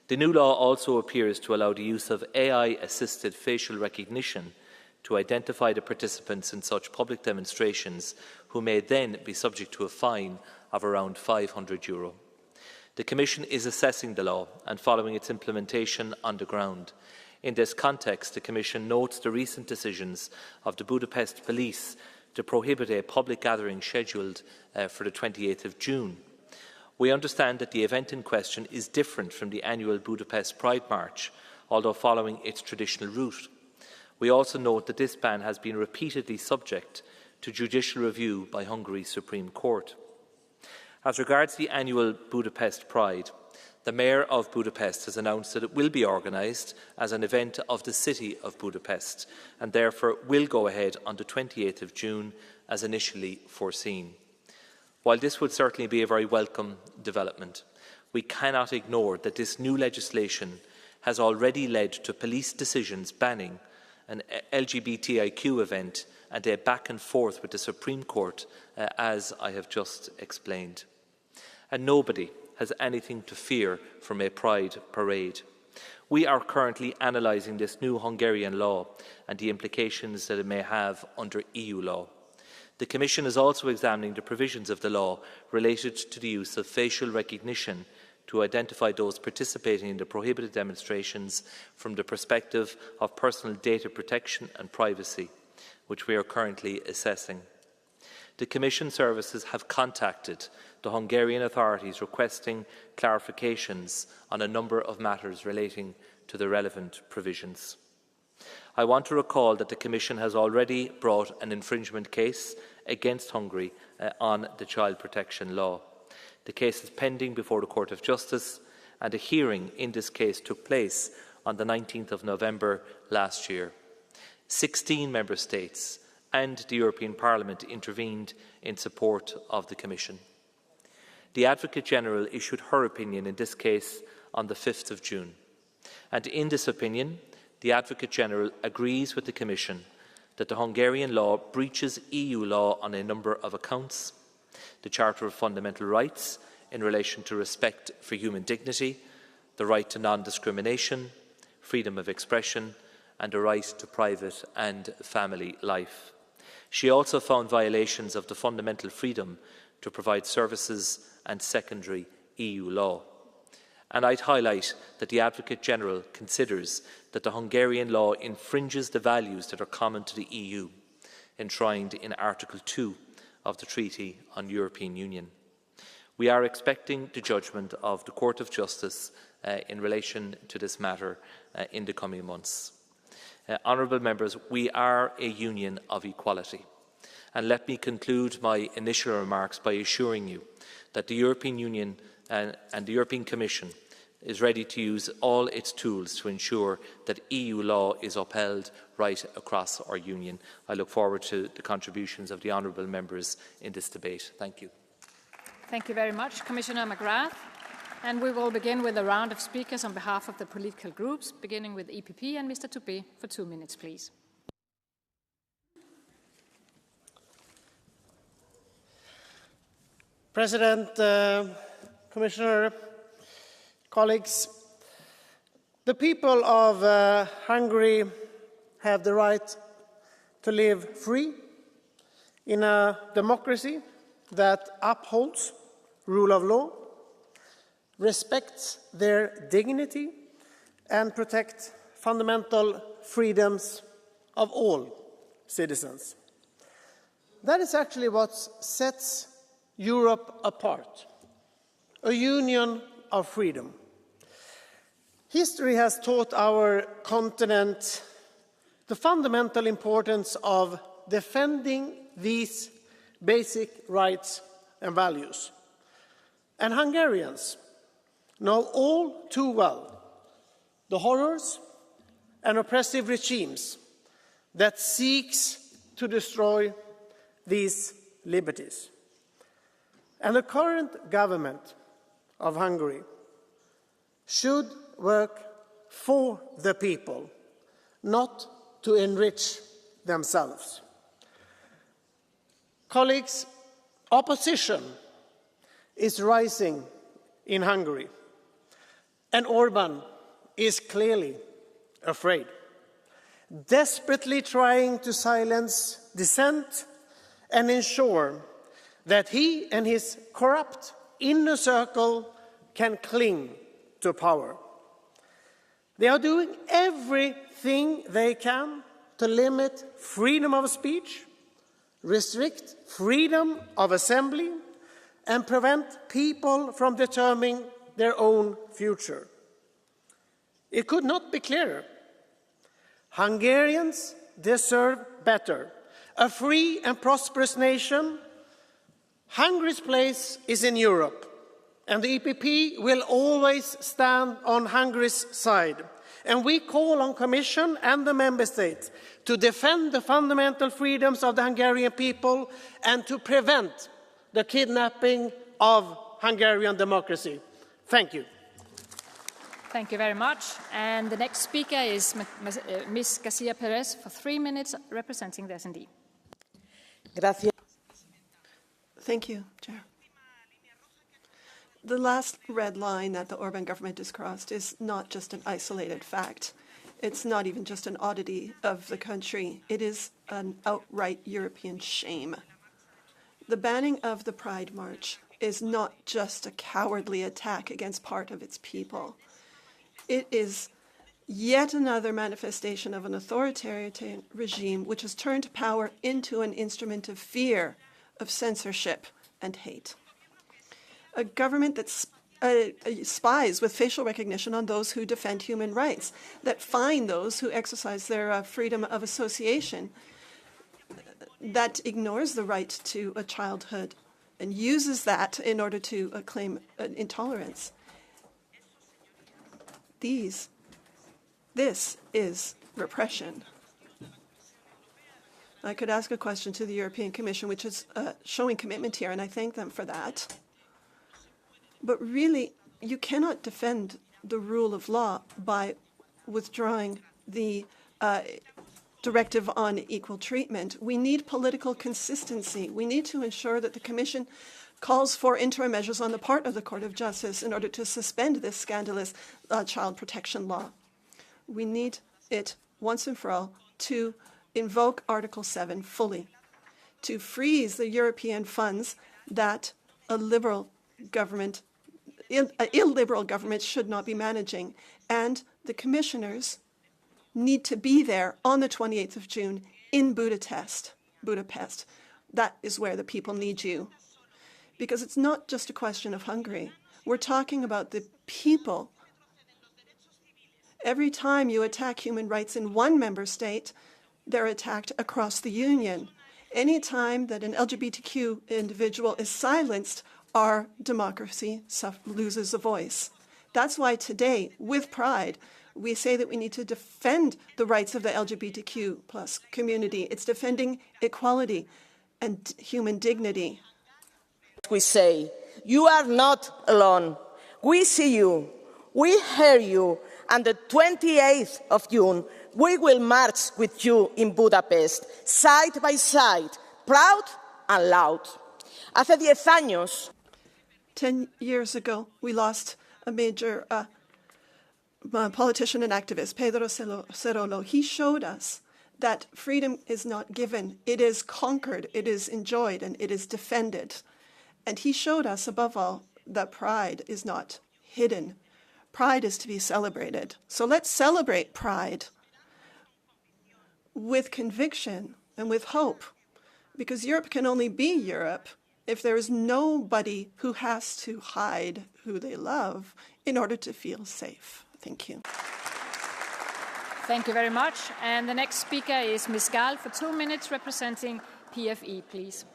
The new law also appears to allow the use of AI-assisted facial recognition to identify the participants in such public demonstrations, who may then be subject to a fine of around €500. The Commission is assessing the law and following its implementation on the ground. In this context, the Commission notes the recent decisions of the Budapest police to prohibit a public gathering scheduled for the 28th of June. We understand that the event in question is different from the annual Budapest Pride March, although following its traditional route. We also note that this ban has been repeatedly subject to judicial review by Hungary's Supreme Court. As regards the annual Budapest Pride, the Mayor of Budapest has announced that it will be organised as an event of the City of Budapest and therefore will go ahead on the 28th of June as initially foreseen. While this would certainly be a very welcome development, we cannot ignore that this new legislation has already led to police decisions banning an LGBTIQ event and a back and forth with the Supreme Court, as I have just explained. And nobody has anything to fear from a pride parade. We are currently analysing this new Hungarian law and the implications that it may have under EU law. The Commission is also examining the provisions of the law related to the use of facial recognition to identify those participating in the prohibited demonstrations from the perspective of personal data protection and privacy, which we are currently assessing. The Commission services have contacted the Hungarian authorities requesting clarifications on a number of matters relating to the relevant provisions. I want to recall that the Commission has already brought an infringement case against Hungary on the child protection law. The case is pending before the Court of Justice, and a hearing in this case took place on the 19th of November last year. 16 Member States and the European Parliament intervened in support of the Commission. The Advocate General issued her opinion in this case on the 5th of June, and in this opinion, the Advocate General agrees with the Commission that the Hungarian law breaches EU law on a number of accounts: the Charter of Fundamental Rights in relation to respect for human dignity, the right to non-discrimination, freedom of expression, and the right to private and family life. She also found violations of the fundamental freedom to provide services and secondary EU law. And I'd highlight that the Advocate General considers that the Hungarian law infringes the values that are common to the EU, enshrined in Article 2 of the Treaty on European Union. We are expecting the judgment of the Court of Justice in relation to this matter in the coming months. Honourable members, we are a union of equality. And let me conclude my initial remarks by assuring you that the European Union and the European Commission is ready to use all its tools to ensure that EU law is upheld right across our Union. I look forward to the contributions of the honourable members in this debate. Thank you. Thank you very much, Commissioner McGrath. And we will begin with a round of speakers on behalf of the political groups, beginning with EPP and Mr. Toubé for 2 minutes, please. President, Commissioner, colleagues, the people of Hungary have the right to live free in a democracy that upholds rule of law, respects their dignity, and protects fundamental freedoms of all citizens. That is actually what sets Europe apart, a union of freedom. History has taught our continent the fundamental importance of defending these basic rights and values. And Hungarians know all too well the horrors and oppressive regimes that seeks to destroy these liberties. And the current government of Hungary should work for the people, not to enrich themselves. Colleagues, opposition is rising in Hungary, And Orban is clearly afraid, desperately trying to silence dissent and ensure that he and his corrupt inner circle can cling to power. They are doing everything they can to limit freedom of speech, restrict freedom of assembly, and prevent people from determining their own future. It could not be clearer. Hungarians deserve better. A free and prosperous nation. Hungary's place is in Europe, and the EPP will always stand on Hungary's side. And we call on the Commission and the Member States to defend the fundamental freedoms of the Hungarian people and to prevent the kidnapping of Hungarian democracy. Thank you. Thank you very much. And the next speaker is Ms. Garcia Perez for 3 minutes, representing the S&D. Gracias. Thank you, Chair. The last red line that the Orban government has crossed is not just an isolated fact. It's not even just an oddity of the country. It is an outright European shame. The banning of the Pride March is not just a cowardly attack against part of its people. It is yet another manifestation of an authoritarian regime which has turned power into an instrument of fear, of censorship and hate. A government that spies with facial recognition on those who defend human rights, that fine those who exercise their freedom of association, that ignores the right to a childhood and uses that in order to claim intolerance. This is repression. I could ask a question to the European Commission, which is showing commitment here, and I thank them for that. But really, you cannot defend the rule of law by withdrawing the directive on equal treatment. We need political consistency. We need to ensure that the Commission calls for interim measures on the part of the Court of Justice in order to suspend this scandalous child protection law. We need it once and for all to invoke Article 7 fully, to freeze the European funds that illiberal governments should not be managing. And the commissioners need to be there on the 28th of June in Budapest. That is where the people need you. Because it's not just a question of Hungary. We're talking about the people. Every time you attack human rights in one member state, they're attacked across the Union. Any time that an LGBTQ individual is silenced, our democracy loses a voice. That's why today, with Pride, we say that we need to defend the rights of the LGBTQ plus community. It's defending equality and human dignity. We say, you are not alone. We see you. We hear you. And the 28th of June, we will march with you in Budapest, side by side, proud and loud. Hace 10 años. 10 years ago, we lost a major politician and activist, Pedro Cerolo. He showed us that freedom is not given. It is conquered, it is enjoyed, and it is defended. And he showed us, above all, that pride is not hidden. Pride is to be celebrated. So let's celebrate Pride with conviction and with hope, because Europe can only be Europe if there is nobody who has to hide who they love in order to feel safe. Thank you. Thank you very much. And the next speaker is Ms. Gal for 2 minutes, representing PFE, please.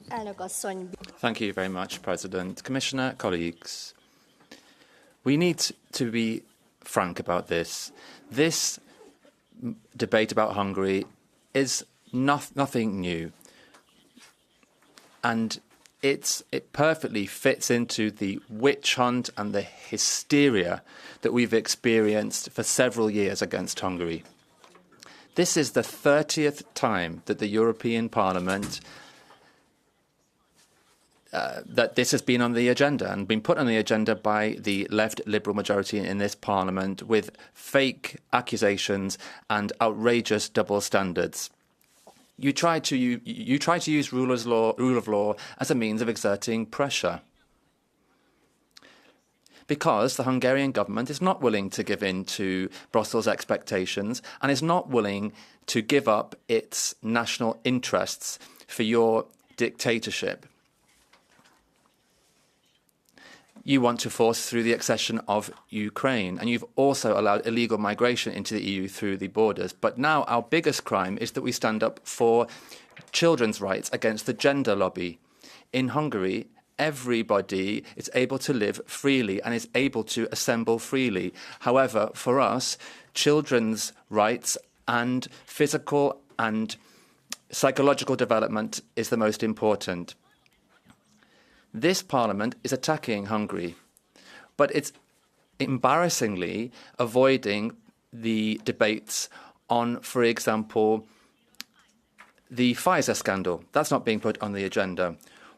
Thank you very much, President. Commissioner, colleagues, we need to be frank about this. This debate about Hungary is nothing new. And it perfectly fits into the witch hunt and the hysteria that we've experienced for several years against Hungary. This is the 30th time that the European Parliament that this has been on the agenda and been put on the agenda by the left Liberal majority in this Parliament with fake accusations and outrageous double standards. You try to use rule of law as a means of exerting pressure, because the Hungarian government is not willing to give in to Brussels' expectations and is not willing to give up its national interests for your dictatorship. You want to force through the accession of Ukraine, and you've also allowed illegal migration into the EU through the borders. But now our biggest crime is that we stand up for children's rights against the gender lobby. In Hungary, everybody is able to live freely and is able to assemble freely. However, for us, children's rights and physical and psychological development is the most important. This Parliament is attacking Hungary, but it's embarrassingly avoiding the debates on, for example, the Pfizer scandal. That's not being put on the agenda.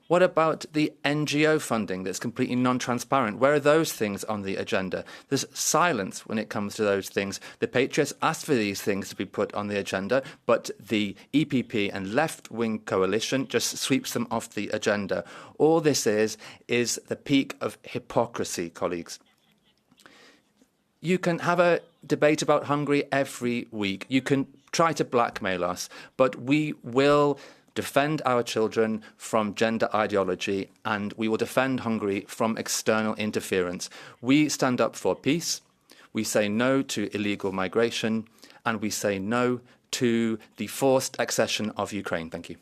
What about the NGO funding that's completely non-transparent? Where are those things on the agenda? There's silence when it comes to those things. The Patriots asked for these things to be put on the agenda, but the EPP and left-wing coalition just sweeps them off the agenda. All this is the peak of hypocrisy, colleagues. You can have a debate about Hungary every week. You can try to blackmail us, but we will defend our children from gender ideology, and we will defend Hungary from external interference. We stand up for peace, we say no to illegal migration, and we say no to the forced accession of Ukraine. Thank you.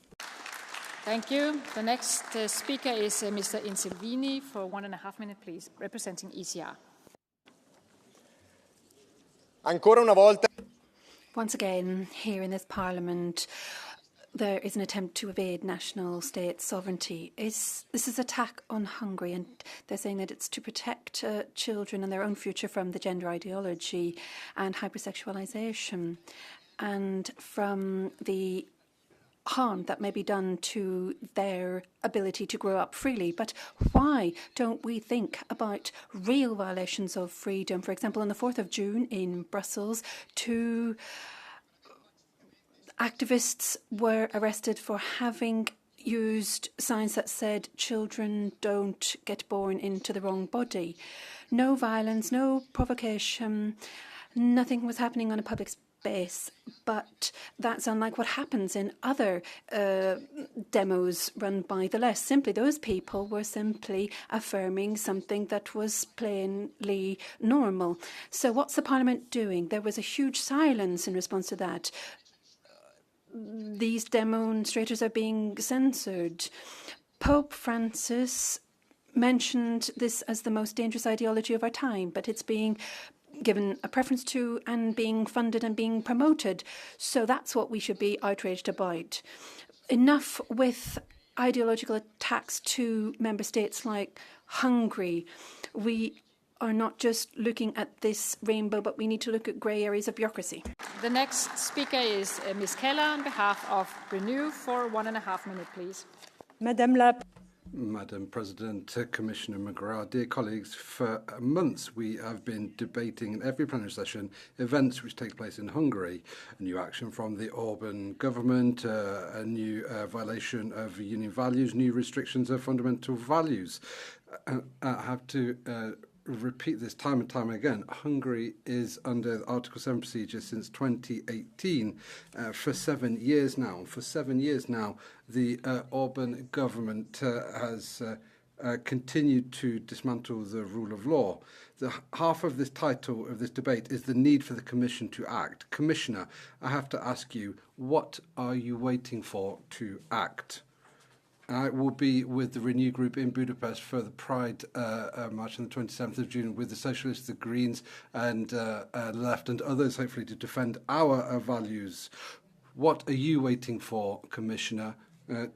Thank you. The next speaker is Mr. Insilvini for 1.5 minutes, please, representing ECR. Ancora una volta. Once again, here in this Parliament, there is an attempt to evade national state sovereignty. This is an attack on Hungary, and they're saying that it's to protect children and their own future from the gender ideology and hypersexualization, and from the harm that may be done to their ability to grow up freely. But why don't we think about real violations of freedom? For example, on the 4th of June in Brussels, 2 activists were arrested for having used signs that said children don't get born into the wrong body. No violence, no provocation, nothing was happening on a public space, but that's unlike what happens in other demos run by the left. Simply, those people were simply affirming something that was plainly normal. So what's the Parliament doing? There was a huge silence in response to that. These demonstrators are being censored. Pope Francis mentioned this as the most dangerous ideology of our time, but it's being given a preference to and being funded and being promoted. So that's what we should be outraged about. Enough with ideological attacks to member states like Hungary. We are not just looking at this rainbow, but we need to look at grey areas of bureaucracy. The next speaker is Ms. Keller on behalf of Renew for 1.5 minutes, please. Madam President, Commissioner McGrath, dear colleagues, for months we have been debating in every plenary session events which take place in Hungary. A new action from the Orban government, a new violation of union values, new restrictions of fundamental values. I have to repeat this time and time again. Hungary is under Article 7 procedure since 2018 for 7 years now. For 7 years now, the Orban government has continued to dismantle the rule of law. Half of this title of this debate is the need for the Commission to act. Commissioner, I have to ask you, what are you waiting for to act? I will be with the Renew Group in Budapest for the Pride march on the 27th of June with the Socialists, the Greens and Left and others, hopefully, to defend our values. What are you waiting for, Commissioner,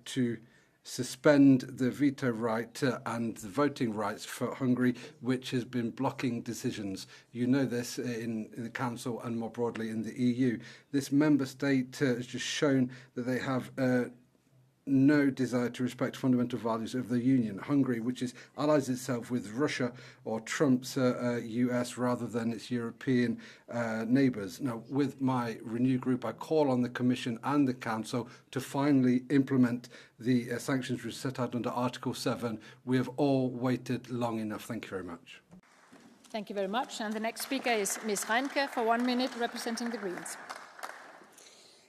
to suspend the veto right and the voting rights for Hungary, which has been blocking decisions? You know this in the Council and more broadly in the EU. This member state has just shown that they have no desire to respect fundamental values of the Union. Hungary, which allies itself with Russia or Trump's US rather than its European neighbours. Now, with my Renew group, I call on the Commission and the Council to finally implement the sanctions which set out under Article 7. We have all waited long enough. Thank you very much. Thank you very much. And the next speaker is Ms. Reinke for 1 minute, representing the Greens.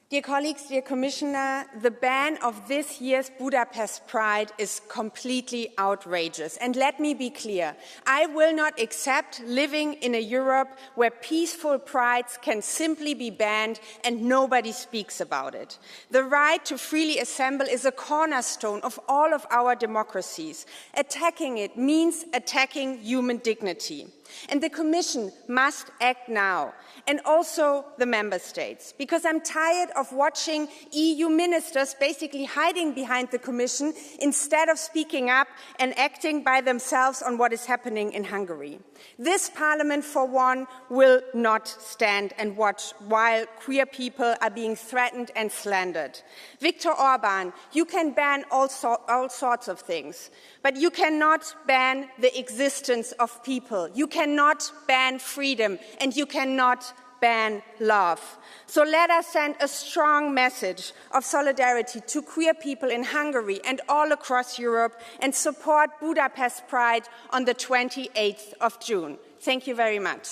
Dear colleagues, dear Commissioner, the ban of this year's Budapest Pride is completely outrageous. And let me be clear, I will not accept living in a Europe where peaceful prides can simply be banned and nobody speaks about it. The right to freely assemble is a cornerstone of all of our democracies. Attacking it means attacking human dignity. And the Commission must act now, and also the Member States, because I'm tired of watching EU ministers basically hiding behind the Commission instead of speaking up and acting by themselves on what is happening in Hungary. This Parliament, for one, will not stand and watch while queer people are being threatened and slandered. Viktor Orban, you can ban all sorts of things, but you cannot ban the existence of people. You cannot ban freedom, and you cannot ban love. So let us send a strong message of solidarity to queer people in Hungary and all across Europe and support Budapest Pride on the 28th of June. Thank you very much.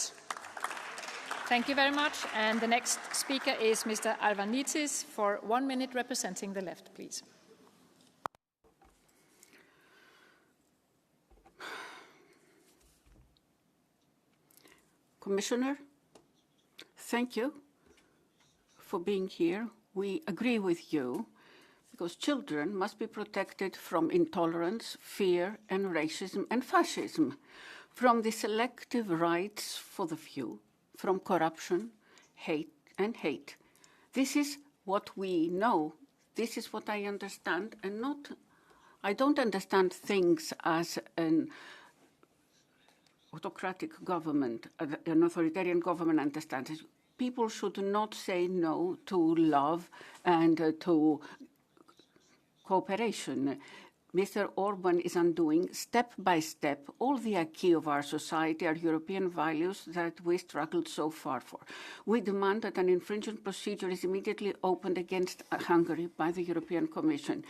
Thank you very much. And the next speaker is Mr. Alvanitis for 1 minute, representing the left, please. Commissioner, thank you for being here. We agree with you because children must be protected from intolerance, fear, and racism and fascism, from the selective rights for the few, from corruption, hate. This is what we know. This is what I understand, and I don't understand things as an autocratic government, an authoritarian government understands it. People should not say no to love and to cooperation. Mr. Orban is undoing, step by step, all the acquis of our society, our European values that we struggled so far for. We demand that an infringement procedure is immediately opened against Hungary by the European Commission.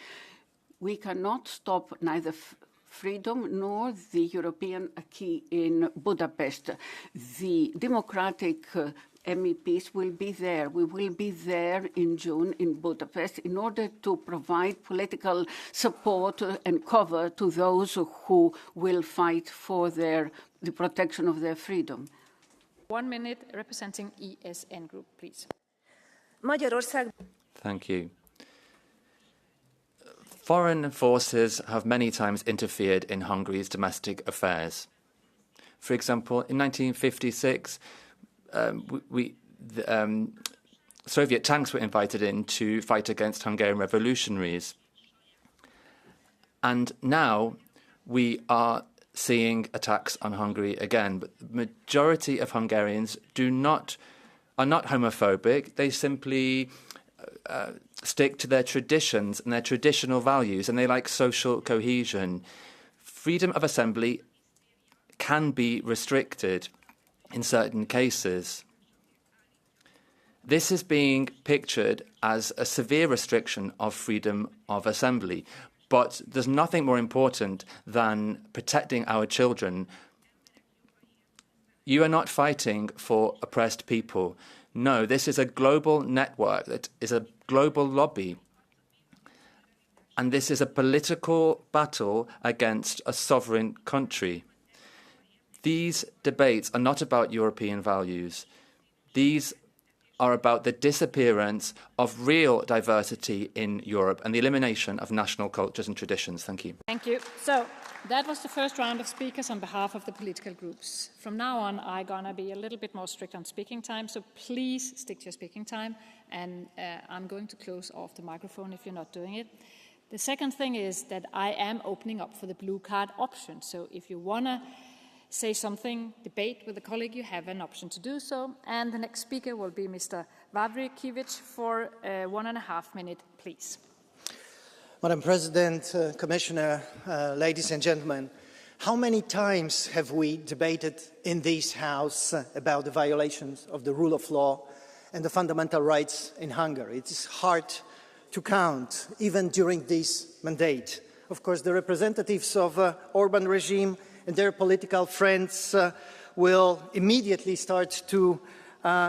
We cannot stop neither freedom nor the European acquis in Budapest. The democratic MEPs will be there. We will be there in June in Budapest in order to provide political support and cover to those who will fight for the protection of their freedom. 1 minute, representing ESN Group, please. Thank you. Foreign forces have many times interfered in Hungary's domestic affairs. For example, in 1956, Soviet tanks were invited in to fight against Hungarian revolutionaries. And now we are seeing attacks on Hungary again. But the majority of Hungarians are not homophobic. They simply stick to their traditions and their traditional values, and they like social cohesion. Freedom of assembly can be restricted in certain cases. This is being pictured as a severe restriction of freedom of assembly, but there's nothing more important than protecting our children. You are not fighting for oppressed people. No, this is a global network, that is a global lobby. And this is a political battle against a sovereign country. These debates are not about European values. These are about the disappearance of real diversity in Europe and the elimination of national cultures and traditions. Thank you. Thank you. So that was the first round of speakers on behalf of the political groups. From now on, I'm going to be a little bit more strict on speaking time, so please stick to your speaking time, and I'm going to close off the microphone if you're not doing it. The second thing is that I am opening up for the blue card option, so if you want to say something, debate with a colleague, you have an option to do so. And the next speaker will be Mr. Kich for 1.5 minutes, please. Madam President, Commissioner, ladies and gentlemen, how many times have we debated in this House about the violations of the rule of law and the fundamental rights in Hungary? It is hard to count, even during this mandate. Of course, the representatives of Orban regime and their political friends will immediately start to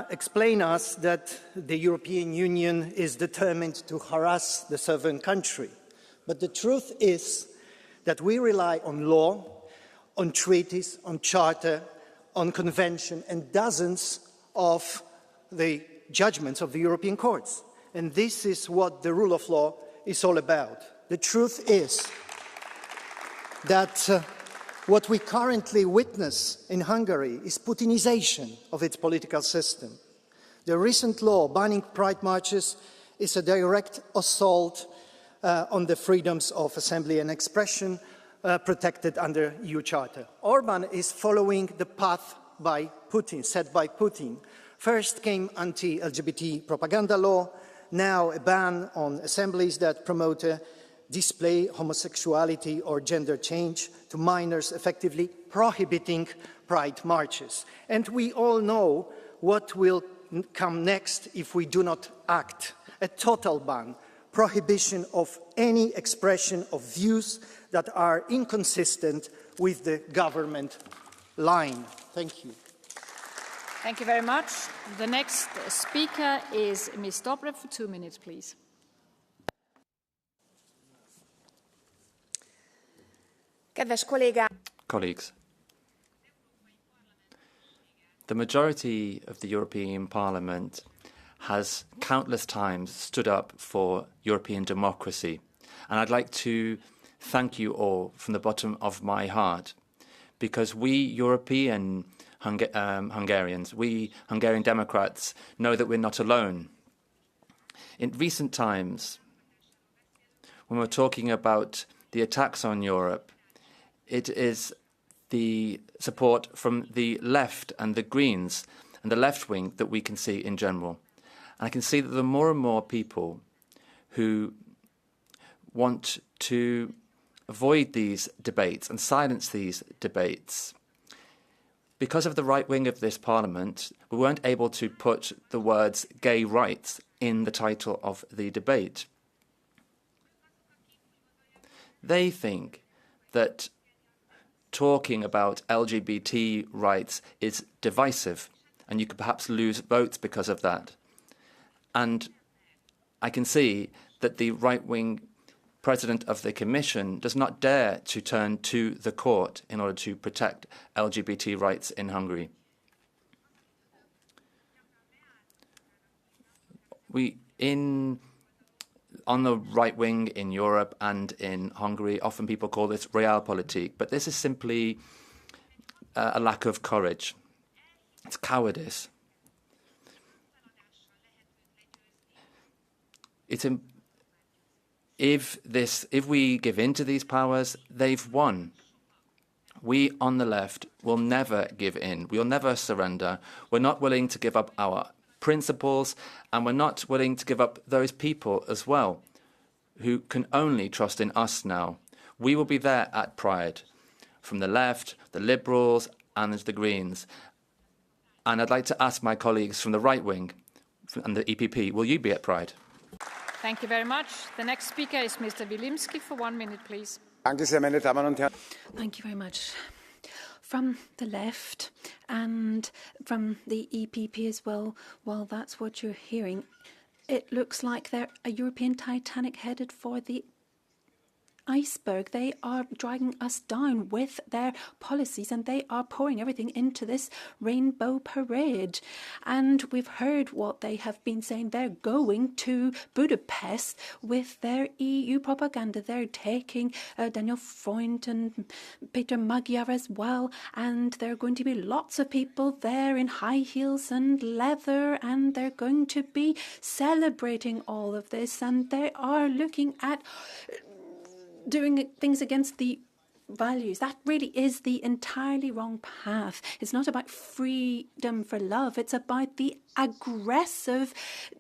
explain us that the European Union is determined to harass the sovereign country. But the truth is that we rely on law, on treaties, on charter, on convention, and dozens of the judgments of the European courts. And this is what the rule of law is all about. The truth is that what we currently witness in Hungary is Putinization of its political system. The recent law banning pride marches is a direct assault on the freedoms of assembly and expression protected under EU Charter. Orban is following the path by Putin, set by Putin. First came anti-LGBT propaganda law, now a ban on assemblies that promote display homosexuality or gender change to minors, effectively prohibiting pride marches. And we all know what will come next if we do not act. A total ban, prohibition of any expression of views that are inconsistent with the government line. Thank you. Thank you very much. The next speaker is Ms. Dobrev for 2 minutes, please. Colleagues, the majority of the European Parliament has countless times stood up for European democracy. And I'd like to thank you all from the bottom of my heart, because we European Hungarians, we Hungarian Democrats, know that we're not alone. In recent times, when we're talking about the attacks on Europe, it is the support from the left and the Greens and the left wing that we can see in general. And I can see that there are more and more people who want to avoid these debates and silence these debates. Because of the right wing of this parliament, we weren't able to put the words gay rights in the title of the debate. They think that talking about LGBT rights is divisive, and you could perhaps lose votes because of that. And I can see that the right-wing president of the Commission does not dare to turn to the court in order to protect LGBT rights in Hungary. On the right wing in Europe and in Hungary, often people call this realpolitik, but this is simply a lack of courage. It's cowardice. If we give in to these powers, they've won. We on the left will never give in. We will never surrender. We're not willing to give up our principles, and we're not willing to give up those people as well who can only trust in us now. We will be there at Pride, from the left, the Liberals and the Greens. And I'd like to ask my colleagues from the right wing and the EPP, will you be at Pride? Thank you very much. The next speaker is Mr. Vimsky for 1 minute, please. Thank you very much. From the left and from the EPP as well, that's what you're hearing. It looks like they're a European Titanic headed for the iceberg. They are dragging us down with their policies, and they are pouring everything into this rainbow parade. And we've heard what they have been saying. They're going to Budapest with their EU propaganda. They're taking Daniel Freund and Peter Magyar as well, and there are going to be lots of people there in high heels and leather, and they're going to be celebrating all of this, and they are looking at doing things against the values. That really is the entirely wrong path. It's not about freedom for love. It's about the aggressive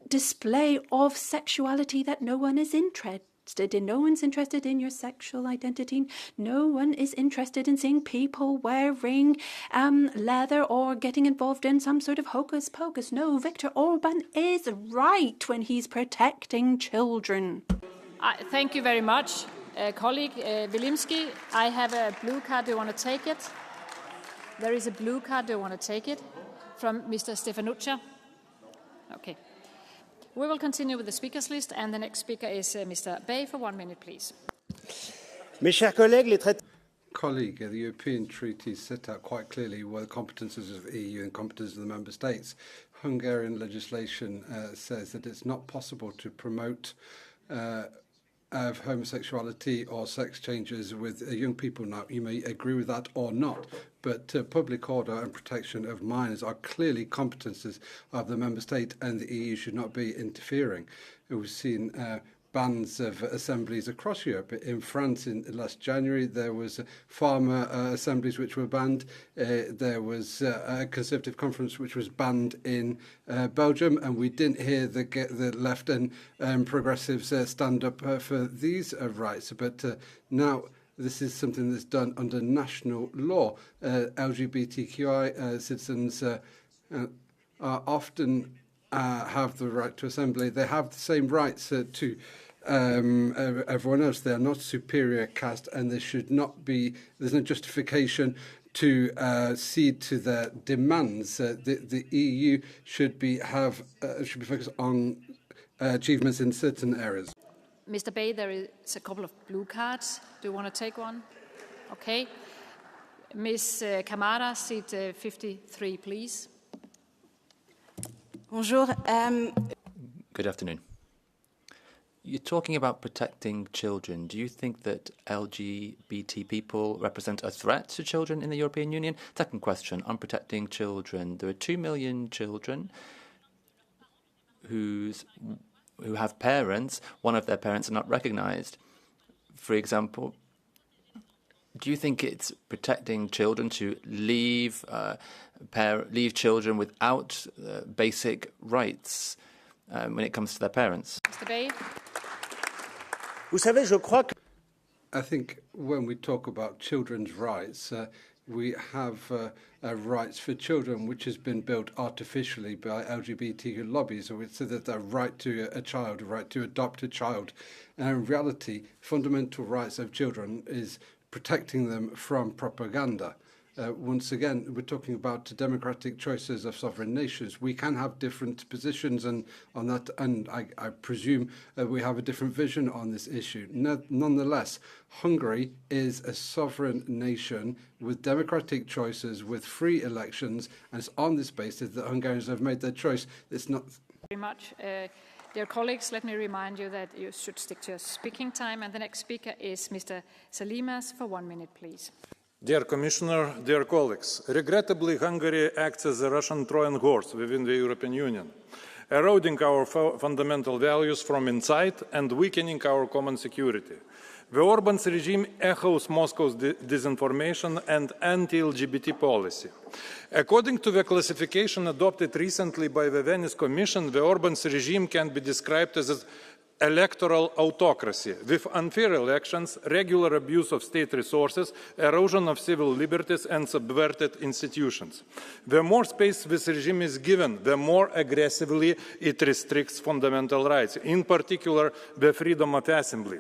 display of sexuality that no one is No one's interested in your sexual identity. No one is interested in seeing people wearing leather or getting involved in some sort of hocus pocus. No, Viktor Orban is right when he's protecting children. Thank you very much. Colleague Vimsky, I have a blue card. Do you want to take it? There is a blue card. Do you want to take it? From Mr. Stefanuccia. Okay. We will continue with the speakers list, and the next speaker is Mr. Bay for 1 minute, please. Mes chers collègues, les traités... Colleague, the European treaties set out quite clearly what the competences of the EU and competences of the member states. Hungarian legislation says that it's not possible to promote of homosexuality or sex changes with young people. Now, you may agree with that or not, but public order and protection of minors are clearly competences of the member state, and the EU should not be interfering. We've seen bans of assemblies across Europe. In France, in last January, there was farmer assemblies which were banned. There was a Conservative conference which was banned in Belgium, and we didn't hear the left and progressives stand up for these rights. But now this is something that's done under national law. LGBTQI citizens are often have the right to assembly. They have the same rights to everyone else. They are not superior caste, and there should not be. There's no justification to cede to their demands. The EU should be focused on achievements in certain areas. Mr. Bay, there is a couple of blue cards. Do you want to take one? Okay. Ms. Camra, seat 53, please. Bonjour. Good afternoon. You're talking about protecting children. Do you think that LGBT people represent a threat to children in the European Union? Second question, on protecting children. There are 2 million children who have parents. One of their parents are not recognised. For example, do you think it's protecting children to leave children without basic rights when it comes to their parents? Mr. Bay. Vous savez, je crois que... I think when we talk about children's rights, we have rights for children which has been built artificially by LGBT lobbies, so that the right to a child, a right to adopt a child. And in reality, fundamental rights of children is protecting them from propaganda. Once again, we're talking about democratic choices of sovereign nations. We can have different positions on that, and I presume we have a different vision on this issue. Nonetheless, Hungary is a sovereign nation with democratic choices, with free elections, and it's on this basis that Hungarians have made their choice. It's not... Very much. Dear colleagues, let me remind you that you should stick to your speaking time, and the next speaker is Mr. Simas for 1 minute, please. Dear Commissioner, dear colleagues, regrettably Hungary acts as a Russian Trojan horse within the European Union, eroding our fundamental values from inside and weakening our common security. The Orban's regime echoes Moscow's disinformation and anti-LGBT policy. According to the classification adopted recently by the Venice Commission, the Orban's regime can be described as an electoral autocracy, with unfair elections, regular abuse of state resources, erosion of civil liberties, and subverted institutions. The more space this regime is given, the more aggressively it restricts fundamental rights, in particular the freedom of assembly.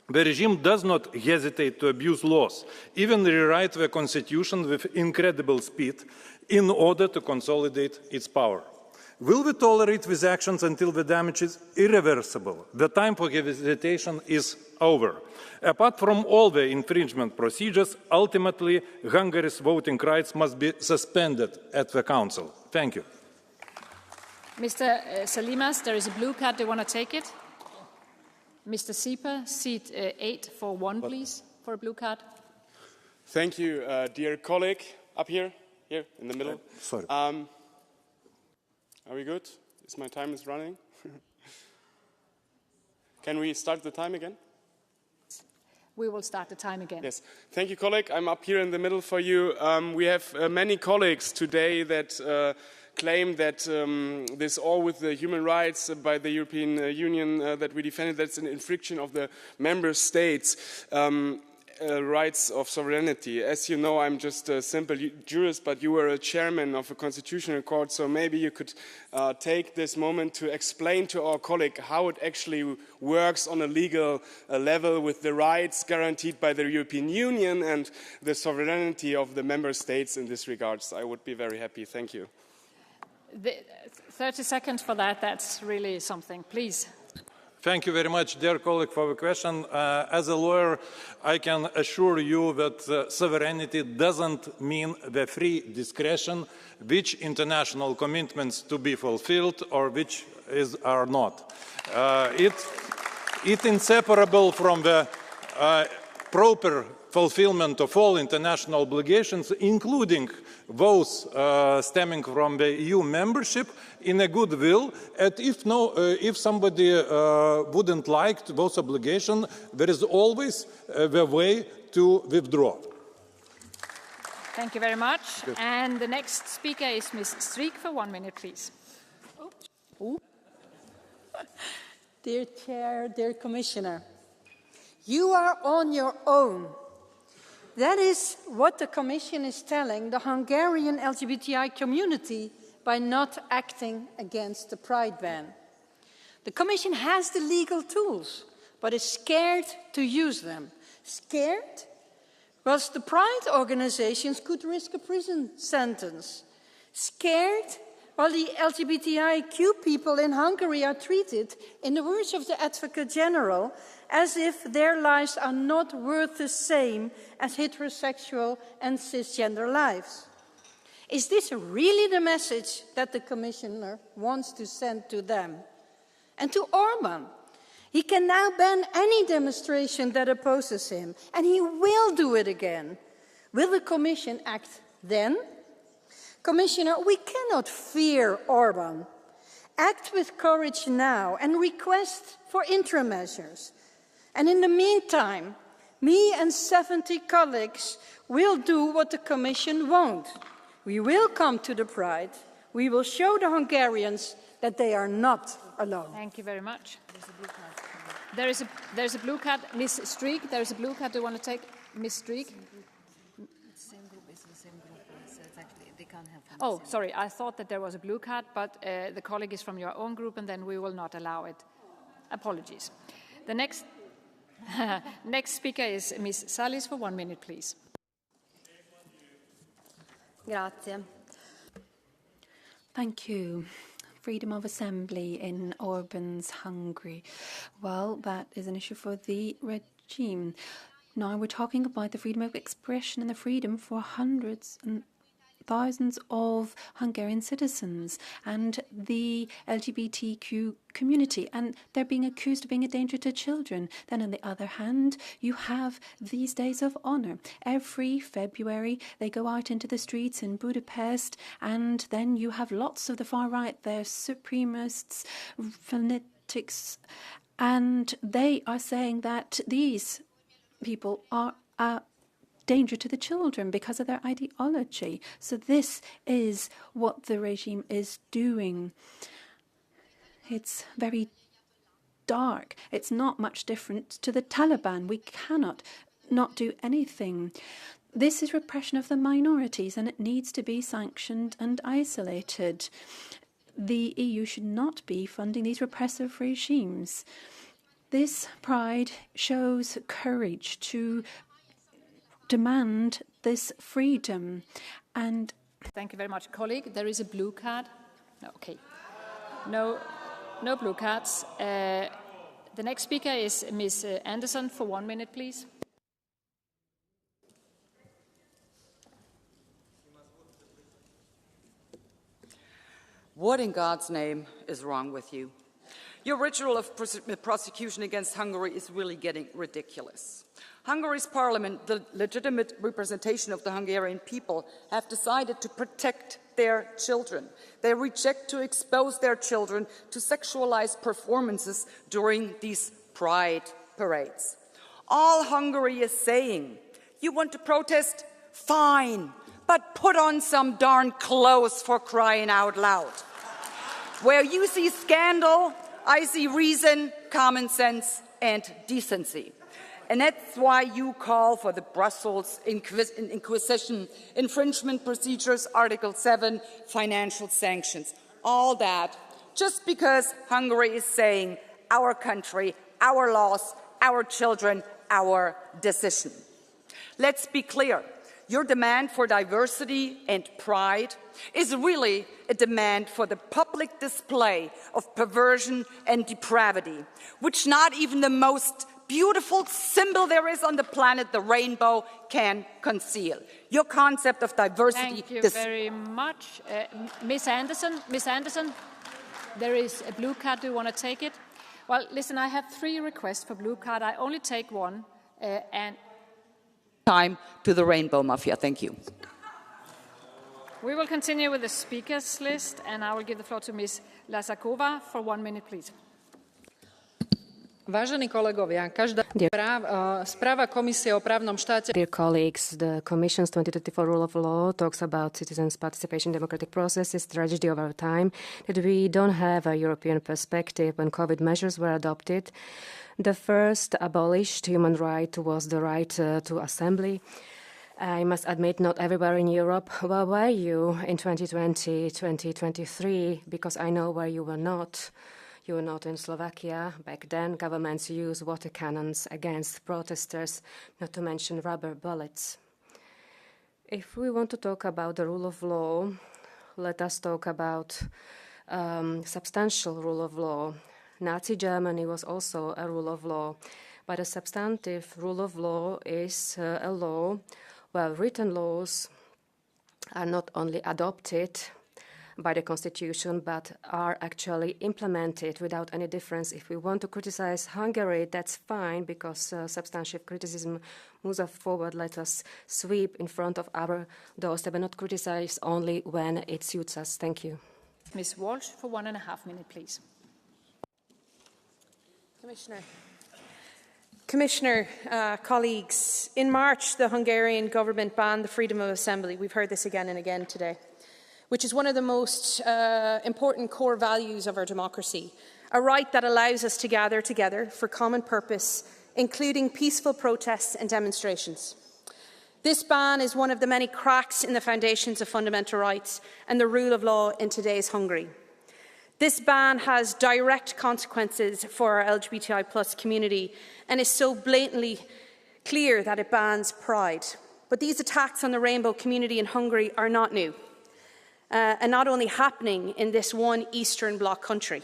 The regime does not hesitate to abuse laws, even rewrite the constitution with incredible speed in order to consolidate its power. Will we tolerate these actions until the damage is irreversible? The time for hesitation is over. Apart from all the infringement procedures, ultimately, Hungary's voting rights must be suspended at the Council. Thank you. Mr. Simas, there is a blue card. Do you want to take it? Mr. Sieper, seat 841, please, for a blue card. Thank you, dear colleague. Up here in the middle. Sorry. Are we good? My time is running. Can we start the time again? We will start the time again. Yes. Thank you, colleague. I'm up here in the middle for you. We have many colleagues today that claim that this all with the human rights by the European Union that we defended, that's an infringement of the member states. Rights of sovereignty. As you know, I'm just a simple jurist, but you were a chairman of a constitutional court, so maybe you could take this moment to explain to our colleague how it actually works on a legal level with the rights guaranteed by the European Union and the sovereignty of the member states in this regard. So I would be very happy. Thank you. 30 seconds for that. That's really something. Please. Thank you very much, dear colleague, for the question. As a lawyer, I can assure you that sovereignty doesn't mean the free discretion which international commitments to be fulfilled or which are not. It's inseparable from the proper fulfillment of all international obligations, including those stemming from the EU membership, in a good will. And if somebody wouldn't like those obligations, there is always the way to withdraw. Thank you very much. Good. And the next speaker is Ms. Stre for 1 minute, please. Dear Chair, dear Commissioner, you are on your own. That is what the Commission is telling the Hungarian LGBTI community by not acting against the Pride ban. The Commission has the legal tools, but is scared to use them. Scared? Because the Pride organizations could risk a prison sentence. Scared? While the LGBTIQ people in Hungary are treated, in the words of the Advocate General, as if their lives are not worth the same as heterosexual and cisgender lives. Is this really the message that the Commissioner wants to send to them? And to Orban, he can now ban any demonstration that opposes him, and he will do it again. Will the Commission act then? Commissioner, we cannot fear Orban. Act with courage now and request for interim measures. And in the meantime, me and 70 colleagues will do what the Commission won't. We will come to the Pride. We will show the Hungarians that they are not alone. Thank you very much. There's a blue card. Ms. Streek, there's a blue card. Do you want to take Ms. Streek? Oh, sorry, I thought that there was a blue card, but the colleague is from your own group, and then we will not allow it. Apologies. The next speaker is Ms. Salis for 1 minute, please. Grazie. Thank you. Freedom of assembly in Orban's Hungary. Well, that is an issue for the regime. Now we're talking about the freedom of expression and the freedom for hundreds and thousands of Hungarian citizens and the LGBTQ community, and they're being accused of being a danger to children. Then on the other hand, you have these days of honour. Every February they go out into the streets in Budapest, and then you have lots of the far right there, supremacists, fanatics, and they are saying that these people are danger to the children because of their ideology. So this is what the regime is doing. It's very dark. It's not much different to the Taliban. We cannot not do anything. This is repression of the minorities, and it needs to be sanctioned and isolated. The EU should not be funding these repressive regimes. This Pride shows courage to demand this freedom. And thank you very much, colleague. There is a blue card. No, okay. No blue cards. The next speaker is Ms. Anderson for 1 minute, please. What in God's name is wrong with you? Your ritual of prosecution against Hungary is really getting ridiculous. Hungary's parliament, the legitimate representation of the Hungarian people, have decided to protect their children. They reject to expose their children to sexualized performances during these pride parades. All Hungary is saying, you want to protest? Fine, but put on some darn clothes, for crying out loud. Where you see scandal, I see reason, common sense, and decency. And that's why you call for the Brussels Inquisition, infringement procedures, Article 7, financial sanctions. All that just because Hungary is saying our country, our laws, our children, our decision. Let's be clear. Your demand for diversity and pride is really a demand for the public display of perversion and depravity, which not even the most beautiful symbol there is on the planet, the rainbow, can conceal. Your concept of diversity... Thank you very much. Ms. Anderson, there is a blue card. Do you want to take it? Well, listen, I have 3 requests for blue card. I only take one, and... Time to the rainbow mafia. Thank you. We will continue with the speakers list, and I will give the floor to Ms. Lazakova for 1 minute, please. Vážení kolegovia, každá správa Komisie o právnom štáte... Dear colleagues, the Commission's 2024 Rule of Law talks about citizens' participation in democratic processes, tragedy of our time, that we don't have a European perspective when COVID measures were adopted. The first abolished human right was the right to assembly. I must admit, not everywhere in Europe. Where were you in 2020, 2023? Because I know where you were not. You were not in Slovakia. Back then, governments used water cannons against protesters, not to mention rubber bullets. If we want to talk about the rule of law, let us talk about substantial rule of law. Nazi Germany was also a rule of law, but a substantive rule of law is a law where written laws are not only adopted by the Constitution, but are actually implemented without any difference. If we want to criticize Hungary, that's fine, because substantive criticism moves us forward. Let us sweep in front of our doorstep and not criticize only when it suits us. Thank you. Ms. Walsh, for 1.5 minutes, please. Commissioner, colleagues, in March, the Hungarian government banned the freedom of assembly. We've heard this again and again today, which is one of the most important core values of our democracy, a right that allows us to gather together for common purpose, including peaceful protests and demonstrations. This ban is one of the many cracks in the foundations of fundamental rights and the rule of law in today's Hungary. This ban has direct consequences for our LGBTI+ community and is so blatantly clear that it bans pride. But these attacks on the rainbow community in Hungary are not new. And not only happening in this one Eastern Bloc country.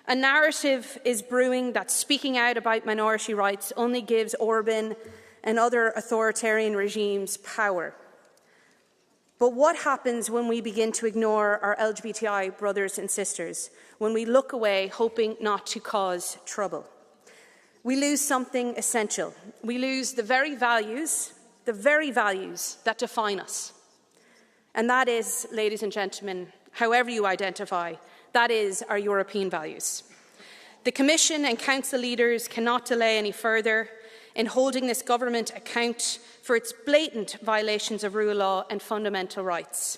A narrative is brewing that speaking out about minority rights only gives Orban and other authoritarian regimes power. But what happens when we begin to ignore our LGBTI brothers and sisters, when we look away hoping not to cause trouble? We lose something essential. We lose the very values that define us. And that is, ladies and gentlemen, however you identify, that is our European values. The Commission and Council leaders cannot delay any further in holding this government account for its blatant violations of rule of law and fundamental rights.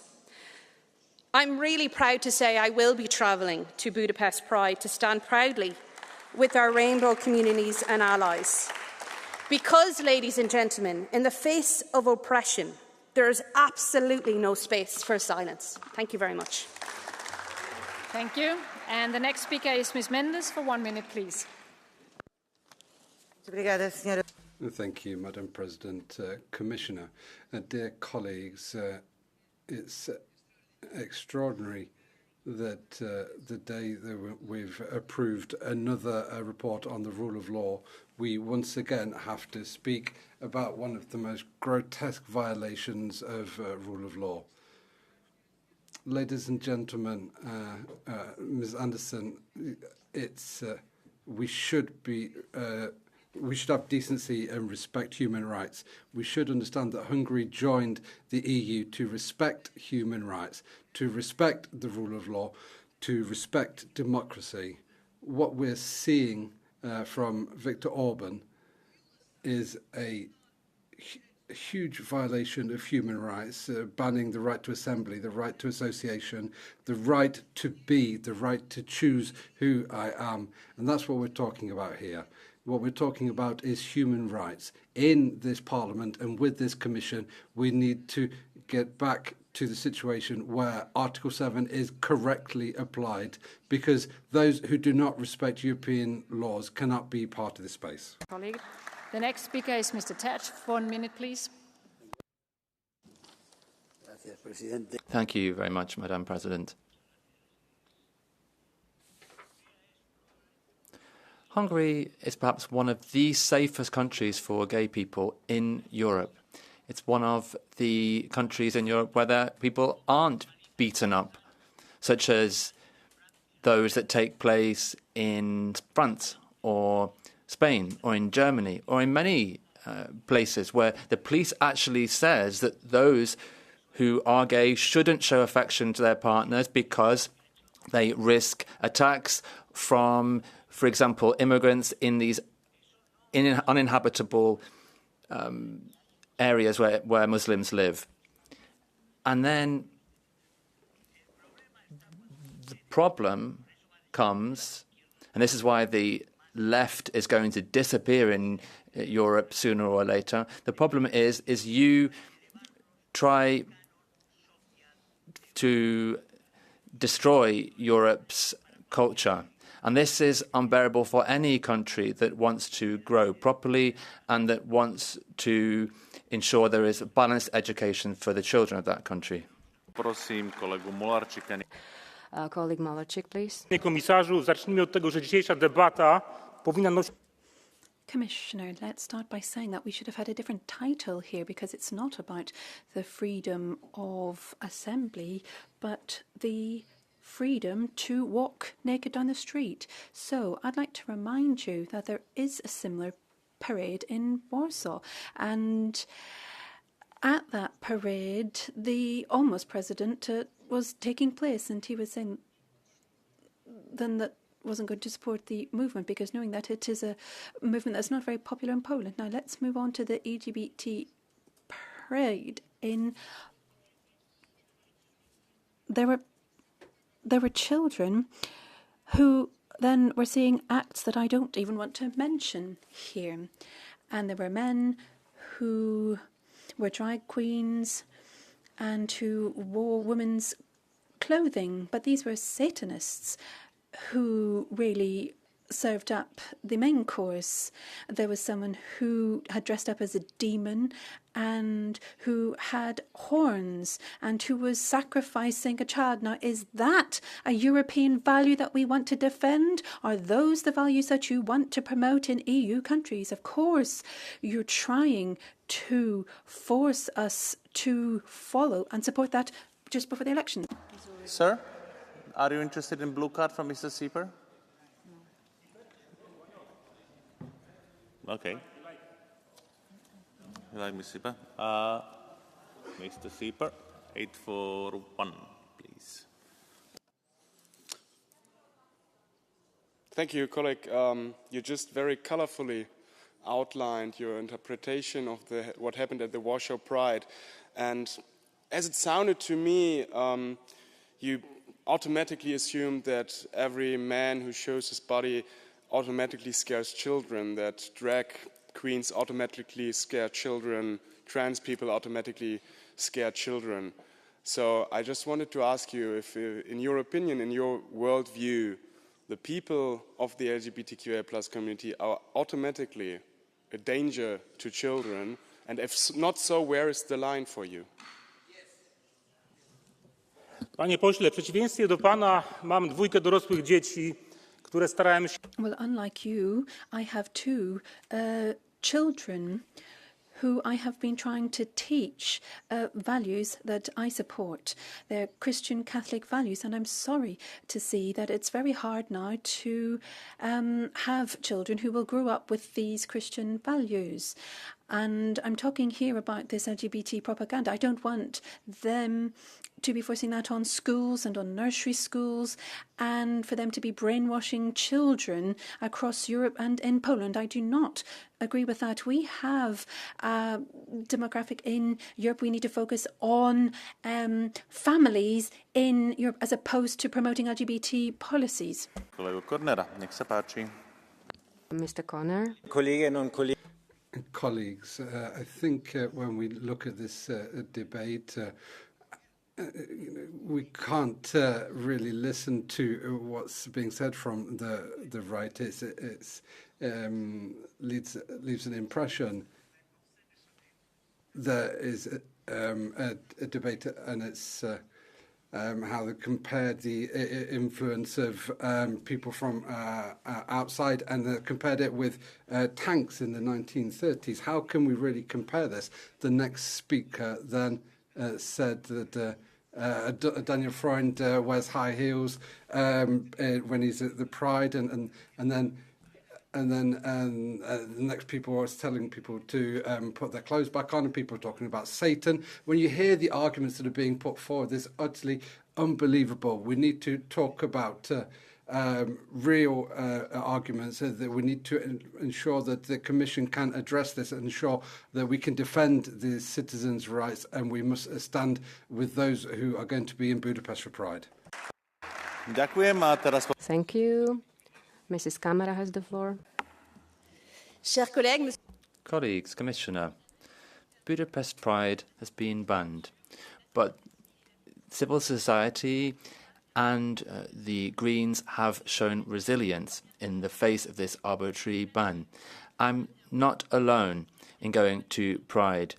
I'm really proud to say I will be travelling to Budapest Pride to stand proudly with our rainbow communities and allies. Because, ladies and gentlemen, in the face of oppression, there is absolutely no space for silence. Thank you very much. Thank you. And the next speaker is Ms. Mendes for 1 minute, please. Thank you, Madam President. Commissioner, dear colleagues, it's extraordinary that the day that we've approved another report on the rule of law, we once again have to speak about one of the most grotesque violations of rule of law. Ladies and gentlemen, Ms. Anderson, we should have decency and respect human rights. We should understand that Hungary joined the EU to respect human rights, to respect the rule of law, to respect democracy. What we're seeing from Viktor Orban is a huge violation of human rights, banning the right to assembly, the right to association, the right to be, the right to choose who I am. And that's what we're talking about here. What we're talking about is human rights. In this Parliament and with this Commission, we need to get back to the situation where Article 7 is correctly applied, because those who do not respect European laws cannot be part of this space. Colleague. The next speaker is Mr. Tatch. 1 minute, please. Thank you very much, Madam President. Hungary is perhaps one of the safest countries for gay people in Europe. It's one of the countries in Europe where people aren't beaten up, such as those that take place in France or Spain or in Germany or in many places where the police actually says that those who are gay shouldn't show affection to their partners because they risk attacks from, for example, immigrants in these uninhabitable areas where Muslims live. And then the problem comes, and this is why the left is going to disappear in Europe sooner or later. The problem is you try to destroy Europe's culture. And this is unbearable for any country that wants to grow properly and that wants to ensure there is a balanced education for the children of that country. Prosím kolegu Molarczyka. Colleague Molarczyk, please. Panie komisarzu, zacznijmy od tego, że dzisiejsza debata powinna nosić. Commissioner, let's start by saying that we should have had a different title here, because it's not about the freedom of assembly, but the freedom to walk naked down the street. So I'd like to remind you that there is a similar parade in Warsaw, and at that parade the almost president was taking place, and he was saying then that wasn't going to support the movement because knowing that it is a movement that's not very popular in Poland. Now let's move on to the LGBT parade. There were children who then were seeing acts that I don't even want to mention here. And there were men who were drag queens and who wore women's clothing, but these were Satanists who really served up the main course. There was someone who had dressed up as a demon and who had horns and who was sacrificing a child. Now, is that a European value that we want to defend? Are those the values that you want to promote in EU countries? Of course, you're trying to force us to follow and support that just before the election. Sir, are you interested in blue card from Mr. Sieper? Okay. You like Mr. Sieper? Mr. Sieper, 841, please. Thank you, colleague. You just very colorfully outlined your interpretation of what happened at the Warsaw Pride. And as it sounded to me, you automatically assumed that every man who shows his body automatically scares children, that drag queens automatically scare children, trans people automatically scare children. So I just wanted to ask you if, in your opinion, in your worldview, the people of the LGBTQIA+ community are automatically a danger to children, and if not so, where is the line for you? Panie pośle, w przeciwieństwie do pana mam 2 dorosłych dzieci, które starałem się... Well, unlike you, I have 2 children who I have been trying to teach values that I support. They're Christian Catholic values, and I'm sorry to see that it's very hard now to have children who will grow up with these Christian values. And I'm talking here about this LGBT propaganda. I don't want them to be forcing that on schools and on nursery schools, and for them to be brainwashing children across Europe and in Poland. I do not agree with that. We have a demographic in Europe. We need to focus on families in Europe as opposed to promoting LGBT policies. Mr. Connor. Colleagues, I think when we look at this debate, we can't really listen to what's being said from the right. It leaves an impression there is a debate, and it's how they compared the influence of people from outside, and compared it with tanks in the 1930s. How can we really compare this? The next speaker then said that Daniel Freund wears high heels when he's at the Pride, and then the next people was telling people to put their clothes back on, and people are talking about Satan. When you hear the arguments that are being put forward, this is utterly unbelievable. We need to talk about real arguments, that we need to ensure that the Commission can address this and ensure that we can defend the citizens' rights, and we must stand with those who are going to be in Budapest for Pride. Thank you. Mrs. Camra has the floor. Colleagues, Commissioner, Budapest Pride has been banned, but civil society and the Greens have shown resilience in the face of this arbitrary ban. I'm not alone in going to Pride.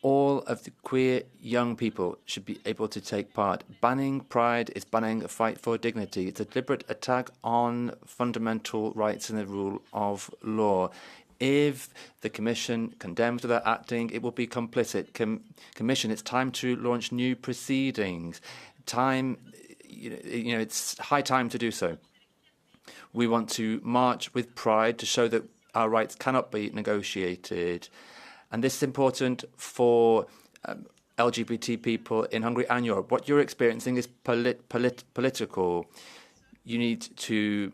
All of the queer young people should be able to take part. Banning Pride is banning a fight for dignity. It's a deliberate attack on fundamental rights and the rule of law. If the Commission condemns without acting, it will be complicit. Commission, it's time to launch new proceedings. It's high time to do so. We want to march with pride to show that our rights cannot be negotiated. And this is important for LGBT people in Hungary and Europe. What you're experiencing is political. You need to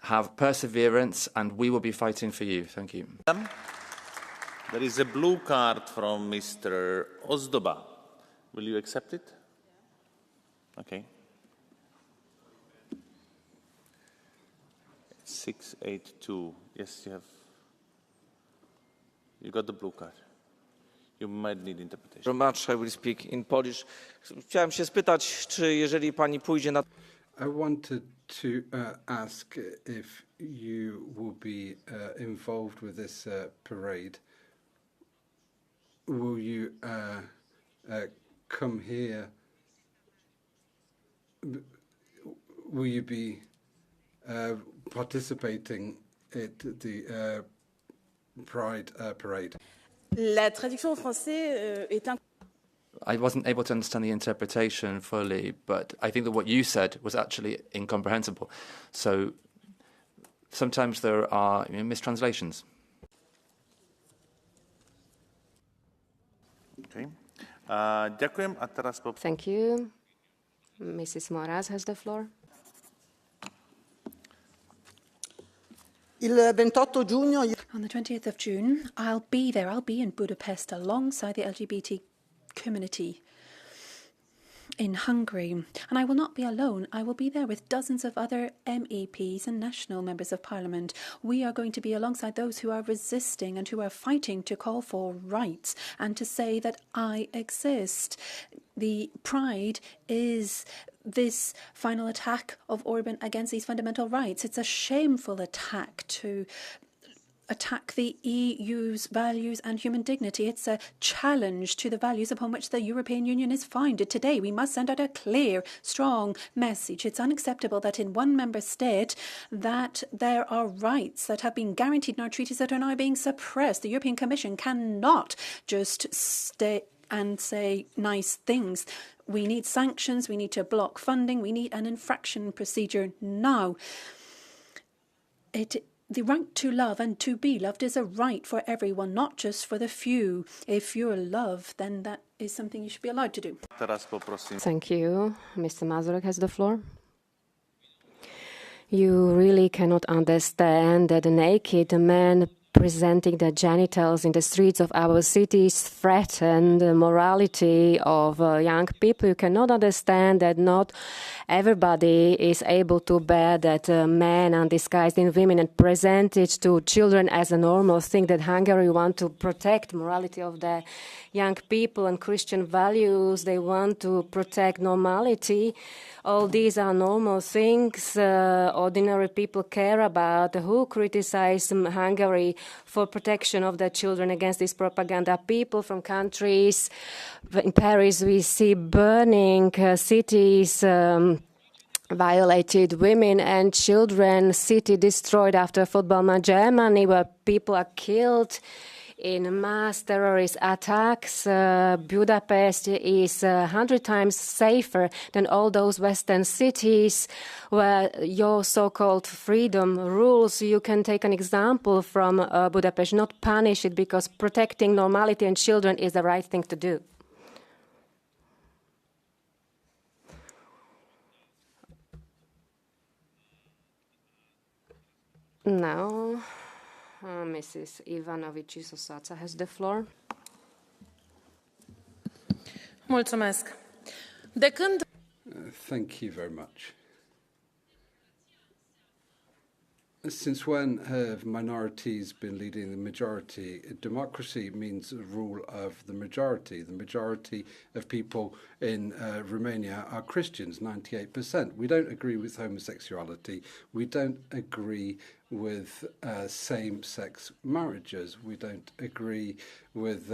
have perseverance, and we will be fighting for you. Thank you. There is a blue card from Mr. Ozdoba. Will you accept it? Okay. 682. Yes, you have. You got the blue card. You might need interpretation. Much I will speak in Polish. Chciałem się spytać, czy jeżeli pani pójdzie na... I wanted to ask if you will be involved with this parade. Will you come here? Will you be participating at the Pride parade? La traduction en français est un... I wasn't able to understand the interpretation fully, but I think that what you said was actually incomprehensible. So sometimes there are mistranslations. Okay. Thank you. Mrs. Morz has the floor. On the 20th of June, I'll be there. I'll be in Budapest alongside the LGBT community in Hungary. And I will not be alone. I will be there with dozens of other MEPs and national members of parliament. We are going to be alongside those who are resisting and who are fighting to call for rights and to say that I exist. The Pride is this final attack of Orban against these fundamental rights. It's a shameful attack to attack the EU's values and human dignity. It's a challenge to the values upon which the European Union is founded. Today, we must send out a clear, strong message. It's unacceptable that in one member state that there are rights that have been guaranteed in our treaties that are now being suppressed. The European Commission cannot just stay and say nice things. We need sanctions, we need to block funding, we need an infraction procedure now. The right to love and to be loved is a right for everyone, not just for the few. If you're loved, then that is something you should be allowed to do. Thank you. Mr. Mazurek has the floor. You really cannot understand that a naked man presenting their genitals in the streets of our cities threaten the morality of young people. You cannot understand that not everybody is able to bear that men undisguised in women and present it to children as a normal thing, that Hungary want to protect morality of the young people and Christian values. They want to protect normality. All these are normal things ordinary people care about. Who criticize Hungary for protection of their children against this propaganda? People from countries. In Paris, we see burning cities, violated women and children, city destroyed after a football match. Germany, where people are killed in mass terrorist attacks. Budapest is 100 times safer than all those Western cities where your so-called freedom rules. You can take an example from Budapest, not punish it, because protecting normality and children is the right thing to do. Now, Mrs. Ivanovich has the floor. Mulțumesc. De când... Thank you very much. Since when have minorities been leading the majority? Democracy means the rule of the majority. The majority of people in Romania are Christians, 98%. We don't agree with homosexuality. We don't agree with same-sex marriages. We don't agree with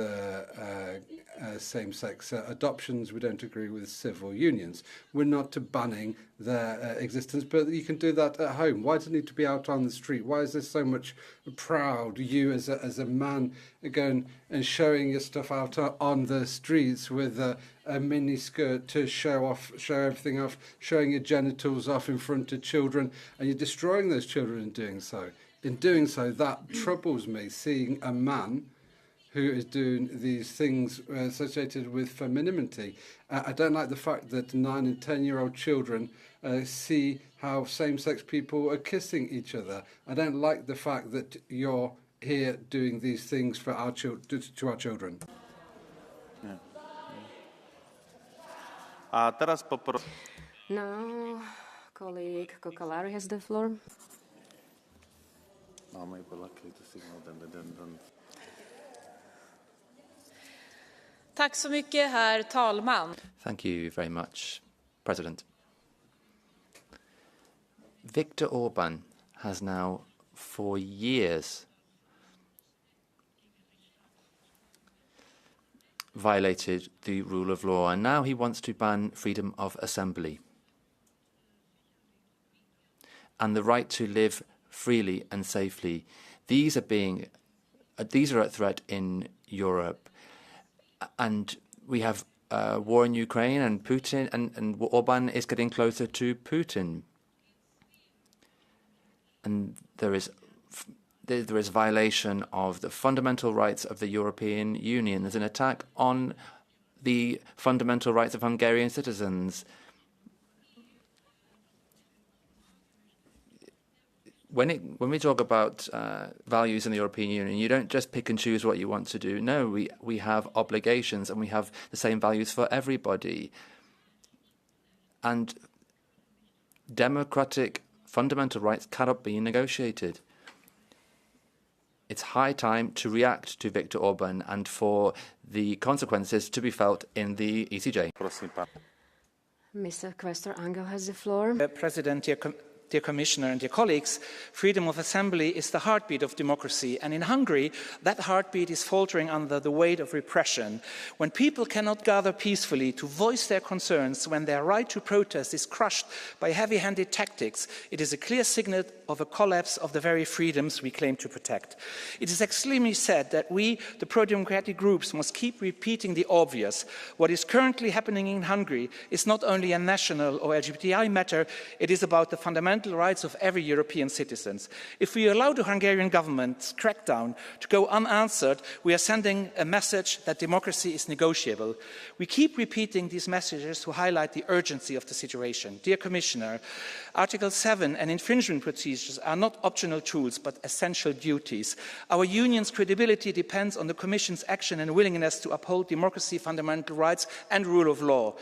same-sex adoptions. We don't agree with civil unions. We're not banning their existence, but you can do that at home. Why does it need to be out on the street? Why is there so much proud, you as a man going and showing your stuff out on the streets with a mini skirt to show everything off, showing your genitals off in front of children, and you're destroying those children in doing so. In doing so, that troubles me, seeing a man who is doing these things associated with femininity. I don't like the fact that 9 and 10-year-old children see how same-sex people are kissing each other. I don't like the fact that you're here doing these things for our to our children. Yeah. Now, colleague Kokalari has the floor. Tack så mycket, herr talman. Thank you very much, President. Viktor Orban has now, for years, violated the rule of law, and now he wants to ban freedom of assembly and the right to live freely and safely. These are at threat in Europe, and we have war in Ukraine, and Putin and Orban is getting closer to Putin, and there is violation of the fundamental rights of the European Union. There's an attack on the fundamental rights of Hungarian citizens. When we talk about values in the European Union, you don't just pick and choose what you want to do. No, we have obligations, and we have the same values for everybody. And democratic fundamental rights cannot be negotiated. It's high time to react to Viktor Orban and for the consequences to be felt in the ECJ. Mr. Questor Angel has the floor. President, dear Commissioner and dear colleagues, freedom of assembly is the heartbeat of democracy, and in Hungary that heartbeat is faltering under the weight of repression. When people cannot gather peacefully to voice their concerns, when their right to protest is crushed by heavy-handed tactics, it is a clear signal of a collapse of the very freedoms we claim to protect. It is extremely sad that we, the pro-democratic groups, must keep repeating the obvious. What is currently happening in Hungary is not only a national or LGBTI matter, it is about the fundamental rights of every European citizen. If we allow the Hungarian government's crackdown to go unanswered, we are sending a message that democracy is negotiable. We keep repeating these messages to highlight the urgency of the situation. Dear Commissioner, Article 7 and infringement procedures are not optional tools but essential duties. Our union's credibility depends on the Commission's action and willingness to uphold democracy, fundamental rights and rule of law.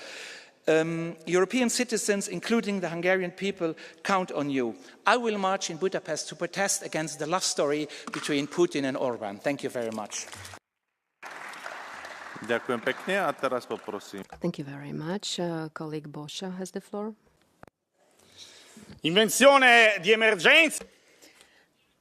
European citizens, including the Hungarian people, count on you. I will march in Budapest to protest against the love story between Putin and Orbán. Thank you very much. Ďakujem pekne a teraz poprosím. Thank you very much. Colleague Boscha has the floor. Invenzione di emergenza.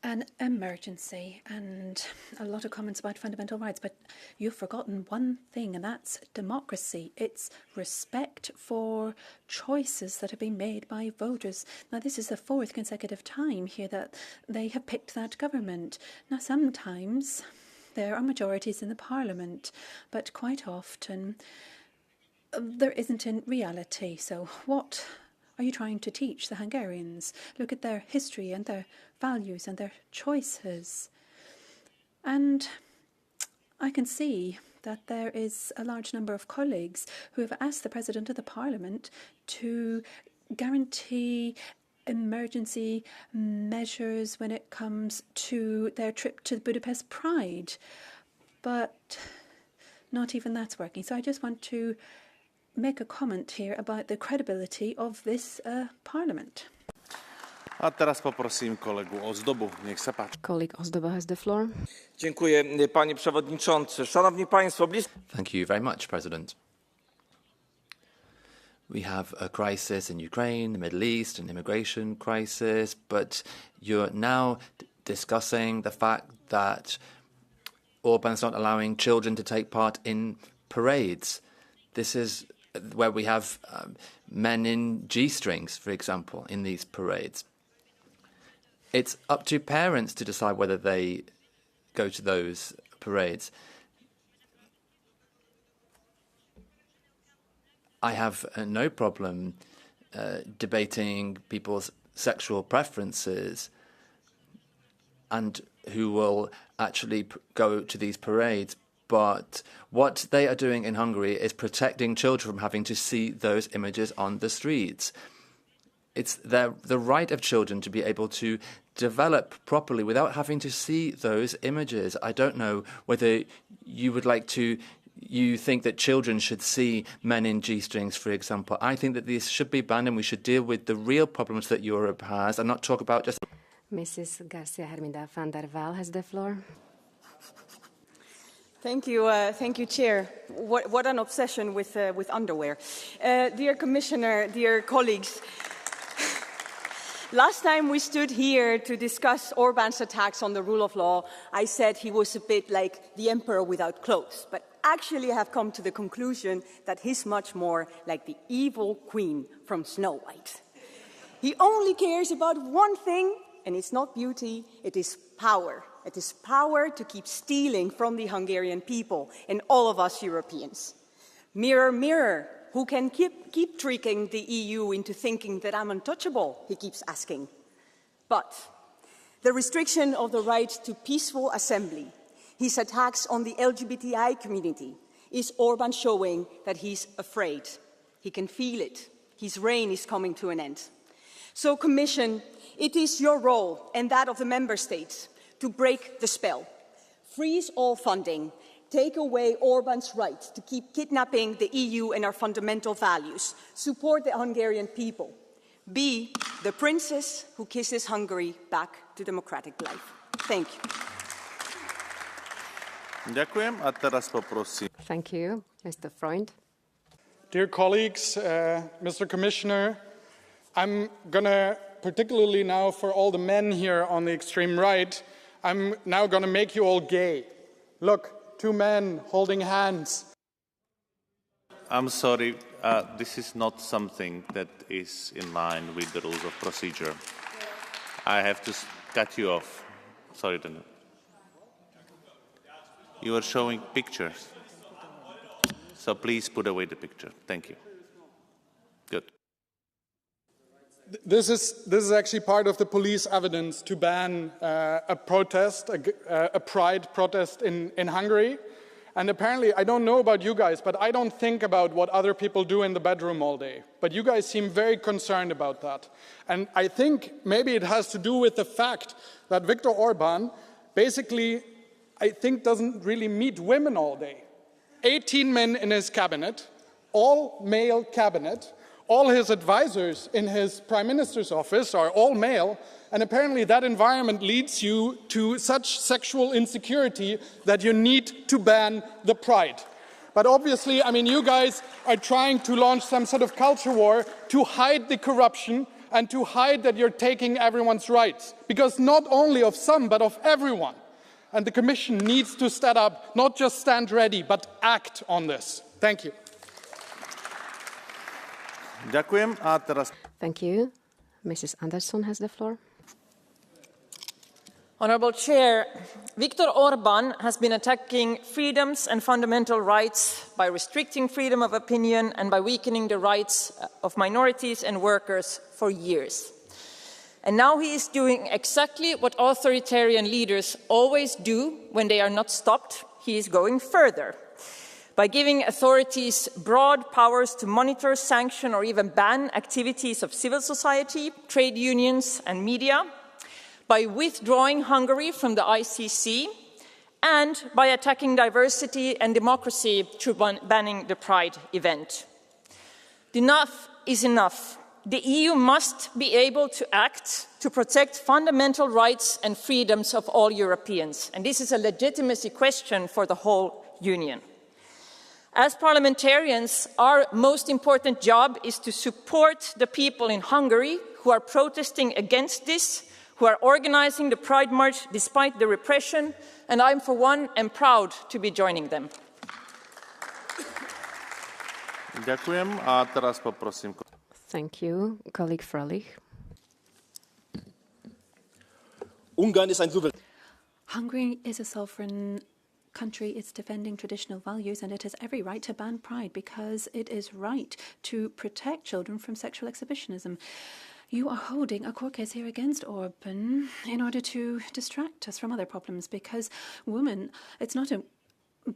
An emergency and a lot of comments about fundamental rights, but you've forgotten one thing, and that's democracy. It's respect for choices that have been made by voters. Now, this is the fourth consecutive time here that they have picked that government. Now, sometimes there are majorities in the parliament, but quite often there isn't in reality. So what are you trying to teach the Hungarians? Look at their history and their values and their choices. And I can see that there is a large number of colleagues who have asked the President of the Parliament to guarantee emergency measures when it comes to their trip to Budapest Pride. But not even that's working. So I just want to make a comment here about the credibility of this Parliament. A teraz poprosím kolegu Ozdobu. Nech sa páči. Colleague Ozdoba has the floor. Dziękuję, panie przewodniczący. Szanowni państwo, Thank you very much, President. We have a crisis in Ukraine, the Middle East, an immigration crisis, but you're now discussing the fact that Orban's not allowing children to take part in parades. This is where we have men in G-strings, for example, in these parades. It's up to parents to decide whether they go to those parades. I have no problem debating people's sexual preferences and who will actually go to these parades. But what they are doing in Hungary is protecting children from having to see those images on the streets. It's the right of children to be able to develop properly without having to see those images. I don't know whether you would like to, you think that children should see men in G-strings, for example. I think that this should be banned and we should deal with the real problems that Europe has and not talk about just... Mrs. Garcia van der Val has the floor. Thank you, Chair. What an obsession with underwear. Dear Commissioner, dear colleagues, last time we stood here to discuss Orban's attacks on the rule of law, I said he was a bit like the emperor without clothes, but actually I have come to the conclusion that he's much more like the evil queen from Snow White. He only cares about one thing, and it's not beauty, it is power. It is power to keep stealing from the Hungarian people and all of us Europeans. Mirror, mirror, who can keep tricking the EU into thinking that I'm untouchable, he keeps asking. But the restriction of the right to peaceful assembly, his attacks on the LGBTI community, is Orban showing that he's afraid. He can feel it. His reign is coming to an end. So, Commission, it is your role and that of the Member States to break the spell. Freeze all funding. Take away Orban's right to keep kidnapping the EU and our fundamental values. Support the Hungarian people. Be the princess who kisses Hungary back to democratic life. Thank you. Ďakujem a teraz poprosím. Thank you, Mr. Freund. Dear colleagues, Mr. Commissioner, I'm going to, particularly now for all the men here on the extreme right, I'm now going to make you all gay. Look, two men holding hands. I'm sorry, this is not something that is in line with the rules of procedure. I have to cut you off. Sorry, Daniel. You are showing pictures. So please put away the picture. Thank you. Good. This is actually part of the police evidence to ban a protest, a pride protest in Hungary. And apparently, I don't know about you guys, but I don't think about what other people do in the bedroom all day. But you guys seem very concerned about that. And I think maybe it has to do with the fact that Viktor Orban basically, I think, doesn't really meet women all day. 18 men in his cabinet, all male cabinet. All his advisors in his prime minister's office are all male, and apparently that environment leads you to such sexual insecurity that you need to ban the pride. But obviously, I mean, you guys are trying to launch some sort of culture war to hide the corruption and to hide that you're taking everyone's rights, because not only of some, but of everyone. And the Commission needs to stand up, not just stand ready, but act on this. Thank you. Thank you. Mrs. Andersson has the floor. Honourable Chair, Viktor Orban has been attacking freedoms and fundamental rights by restricting freedom of opinion and by weakening the rights of minorities and workers for years. And now he is doing exactly what authoritarian leaders always do when they are not stopped. He is going further by giving authorities broad powers to monitor, sanction or even ban activities of civil society, trade unions and media, by withdrawing Hungary from the ICC, and by attacking diversity and democracy through banning the Pride event. Enough is enough. The EU must be able to act to protect fundamental rights and freedoms of all Europeans, and this is a legitimacy question for the whole Union. As parliamentarians, our most important job is to support the people in Hungary who are protesting against this, who are organising the Pride March despite the repression, and I, for one, am proud to be joining them. Thank you. Colleague Frolik. Hungary is a sovereign country. It's defending traditional values, and it has every right to ban pride because it is right to protect children from sexual exhibitionism. You are holding a court case here against Orban in order to distract us from other problems, because women, it's not in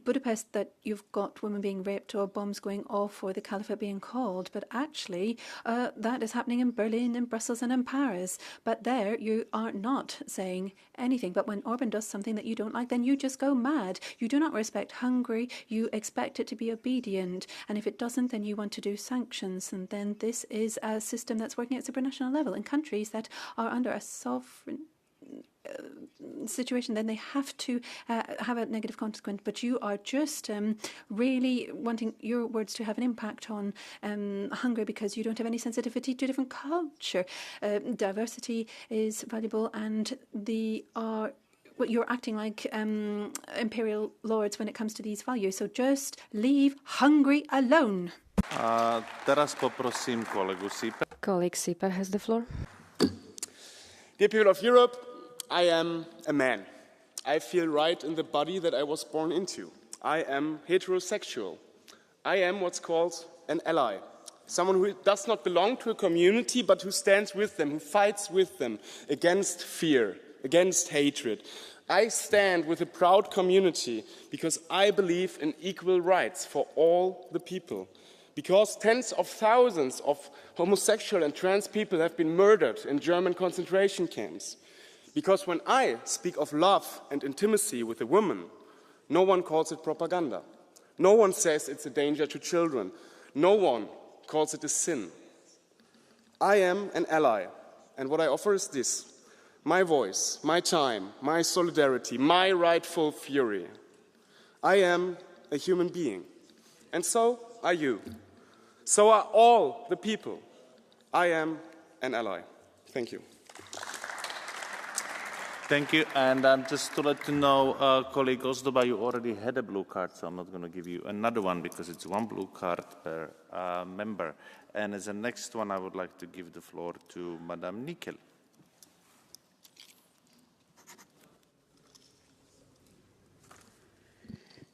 Budapest that you've got women being raped or bombs going off or the caliphate being called, but actually that is happening in Berlin, in Brussels and in Paris. But there you are not saying anything. But when Orban does something that you don't like, then you just go mad. You do not respect Hungary. You expect it to be obedient. And if it doesn't, then you want to do sanctions. And then this is a system that's working at supranational level. In countries that are under a sovereign situation, then they have to have a negative consequence. But you are just really wanting your words to have an impact on Hungary because you don't have any sensitivity to different culture. Diversity is valuable, and you're acting like imperial lords when it comes to these values. So just leave Hungary alone. Colleague Sieper has the floor. Dear people of Europe, I am a man. I feel right in the body that I was born into. I am heterosexual. I am what's called an ally. Someone who does not belong to a community, but who stands with them, who fights with them against fear, against hatred. I stand with a proud community because I believe in equal rights for all the people. Because tens of thousands of homosexual and trans people have been murdered in German concentration camps. Because when I speak of love and intimacy with a woman, no one calls it propaganda. No one says it's a danger to children. No one calls it a sin. I am an ally, and what I offer is this: my voice, my time, my solidarity, my rightful fury. I am a human being, and so are you. So are all the people. I am an ally. Thank you. Thank you. And just to let you know, colleague Ozdoba, you already had a blue card, so I'm not going to give you another one because it's one blue card per member. And as the next one, I would like to give the floor to Madame Nickel.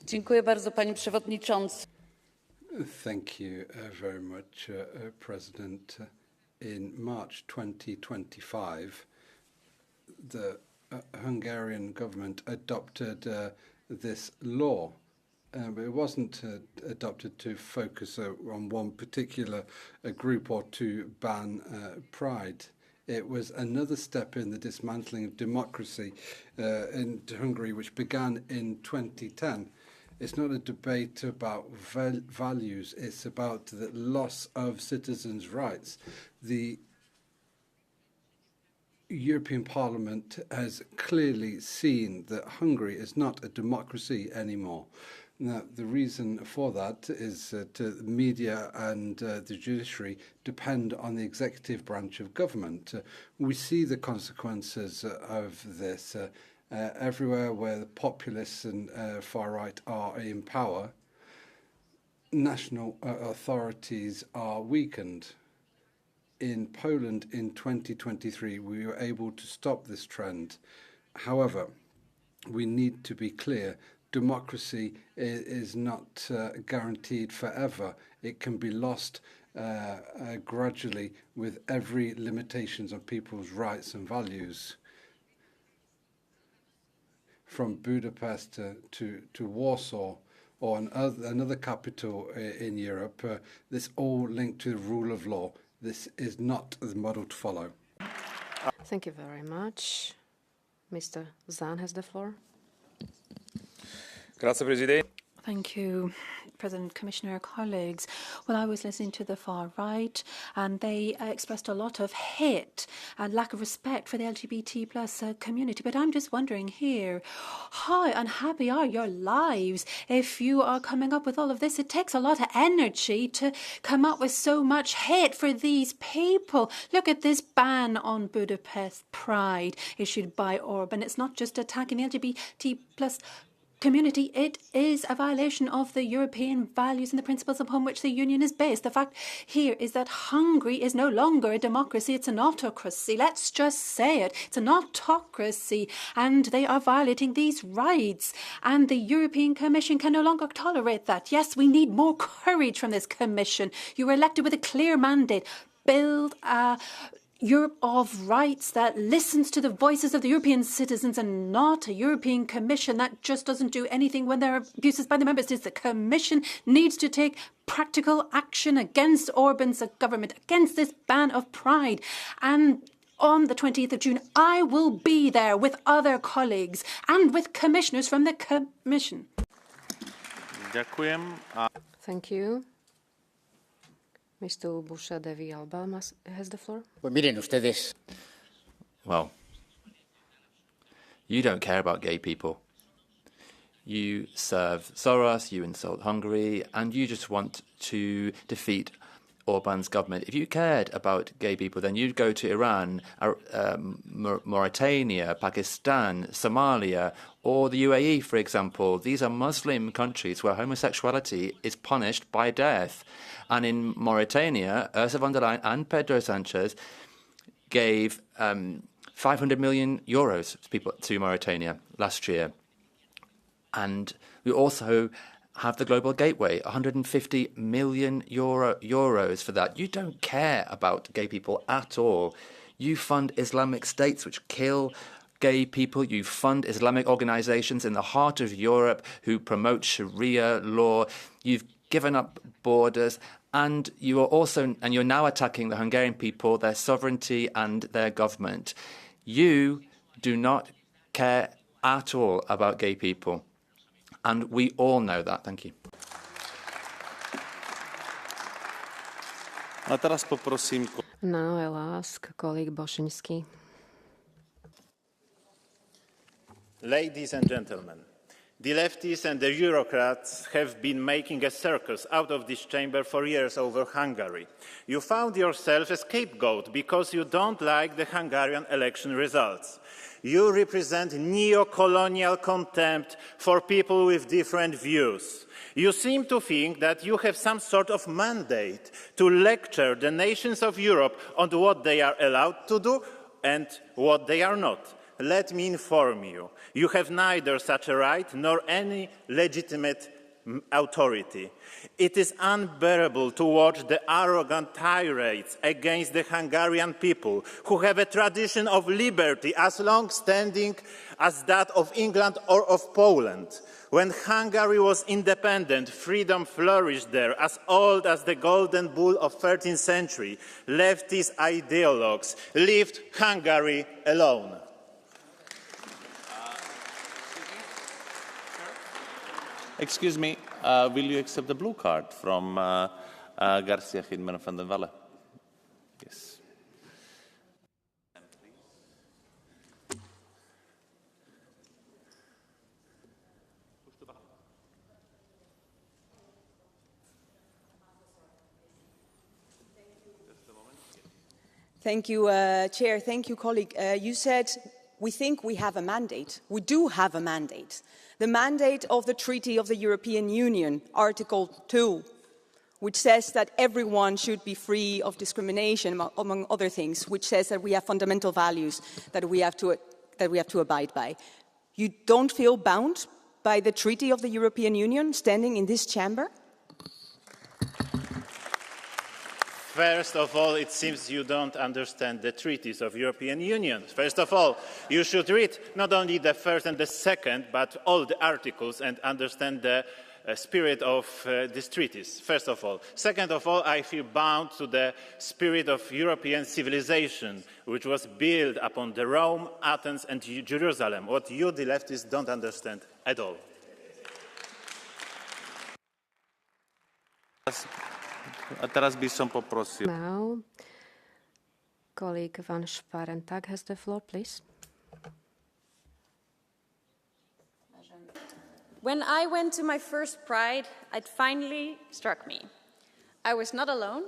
Dziękuję bardzo, Panie Przewodniczący. Thank you very much, President. In March 2025, the Hungarian government adopted this law. But it wasn't adopted to focus on one particular group or to ban pride. It was another step in the dismantling of democracy in Hungary, which began in 2010. It's not a debate about values, it's about the loss of citizens' rights. The European Parliament has clearly seen that Hungary is not a democracy anymore. Now, the reason for that is that the media and the judiciary depend on the executive branch of government. We see the consequences of this everywhere where the populists and far right are in power. National authorities are weakened. In Poland in 2023, we were able to stop this trend. However, we need to be clear. Democracy is not guaranteed forever. It can be lost gradually with every limitations on people's rights and values. From Budapest to Warsaw or another capital in Europe, this all linked to the rule of law. This is not the model to follow. Thank you very much. Mr. Zahn has the floor. Grazie, Presidente. Thank you, President, Commissioner, colleagues. Well, I was listening to the far right, and they expressed a lot of hate and lack of respect for the LGBT plus community. But I'm just wondering here, how unhappy are your lives if you are coming up with all of this? It takes a lot of energy to come up with so much hate for these people. Look at this ban on Budapest Pride issued by Orban. It's not just attacking the LGBT plus community, it is a violation of the European values and the principles upon which the Union is based. The fact here is that Hungary is no longer a democracy, it's an autocracy. Let's just say it. It's an autocracy, and they are violating these rights. And the European Commission can no longer tolerate that. Yes, we need more courage from this Commission. You were elected with a clear mandate. Build a Europe of rights that listens to the voices of the European citizens and not a European Commission that just doesn't do anything when there are abuses by the member states. The Commission needs to take practical action against Orban's government, against this ban of pride. And on the 20th of June, I will be there with other colleagues and with commissioners from the Commission. Thank you. Mr. Boscha de Villalba has the floor. Well, you don't care about gay people. You serve Soros, you insult Hungary, and you just want to defeat Orban's government. If you cared about gay people, then you'd go to Iran, Mauritania, Pakistan, Somalia, or the UAE, for example. These are Muslim countries where homosexuality is punished by death. And in Mauritania, Ursula von der Leyen and Pedro Sanchez gave 500 million euros to Mauritania last year. And we also have the Global Gateway, 150 million euros for that. You don't care about gay people at all. You fund Islamic states which kill gay people. You fund Islamic organizations in the heart of Europe who promote Sharia law. You've given up borders, and you're now attacking the Hungarian people, their sovereignty and their government. You do not care at all about gay people. And we all know that. Thank you. Now I'll ask colleague Boschinski. Ladies and gentlemen, the leftists and the Eurocrats have been making a circus out of this chamber for years over Hungary. You found yourself a scapegoat because you don't like the Hungarian election results. You represent neo-colonial contempt for people with different views. You seem to think that you have some sort of mandate to lecture the nations of Europe on what they are allowed to do and what they are not. let me inform you, you have neither such a right nor any legitimate authority. It is unbearable to watch the arrogant tirades against the Hungarian people, who have a tradition of liberty as long-standing as that of England or of Poland. When Hungary was independent, freedom flourished there as old as the golden bull of 13th century. Leftist ideologues left Hungary alone. Excuse me, will you accept the blue card from Garcia van den Valle? Yes. Thank you, Chair. Thank you, colleague. You said we think we have a mandate. We do have a mandate. The mandate of the Treaty of the European Union, Article 2, which says that everyone should be free of discrimination, among other things, which says that we have fundamental values that we have to abide by. You don't feel bound by the Treaty of the European Union standing in this chamber? First of all, it seems you don't understand the treaties of the European Union. First of all, you should read not only the first and the second, but all the articles and understand the spirit of these treaties, first of all. Second of all, I feel bound to the spirit of European civilization, which was built upon the Rome, Athens and Jerusalem, what you, the leftists, don't understand at all. Now, colleague Van Sparentag has the floor, please. When I went to my first Pride, it finally struck me. I was not alone.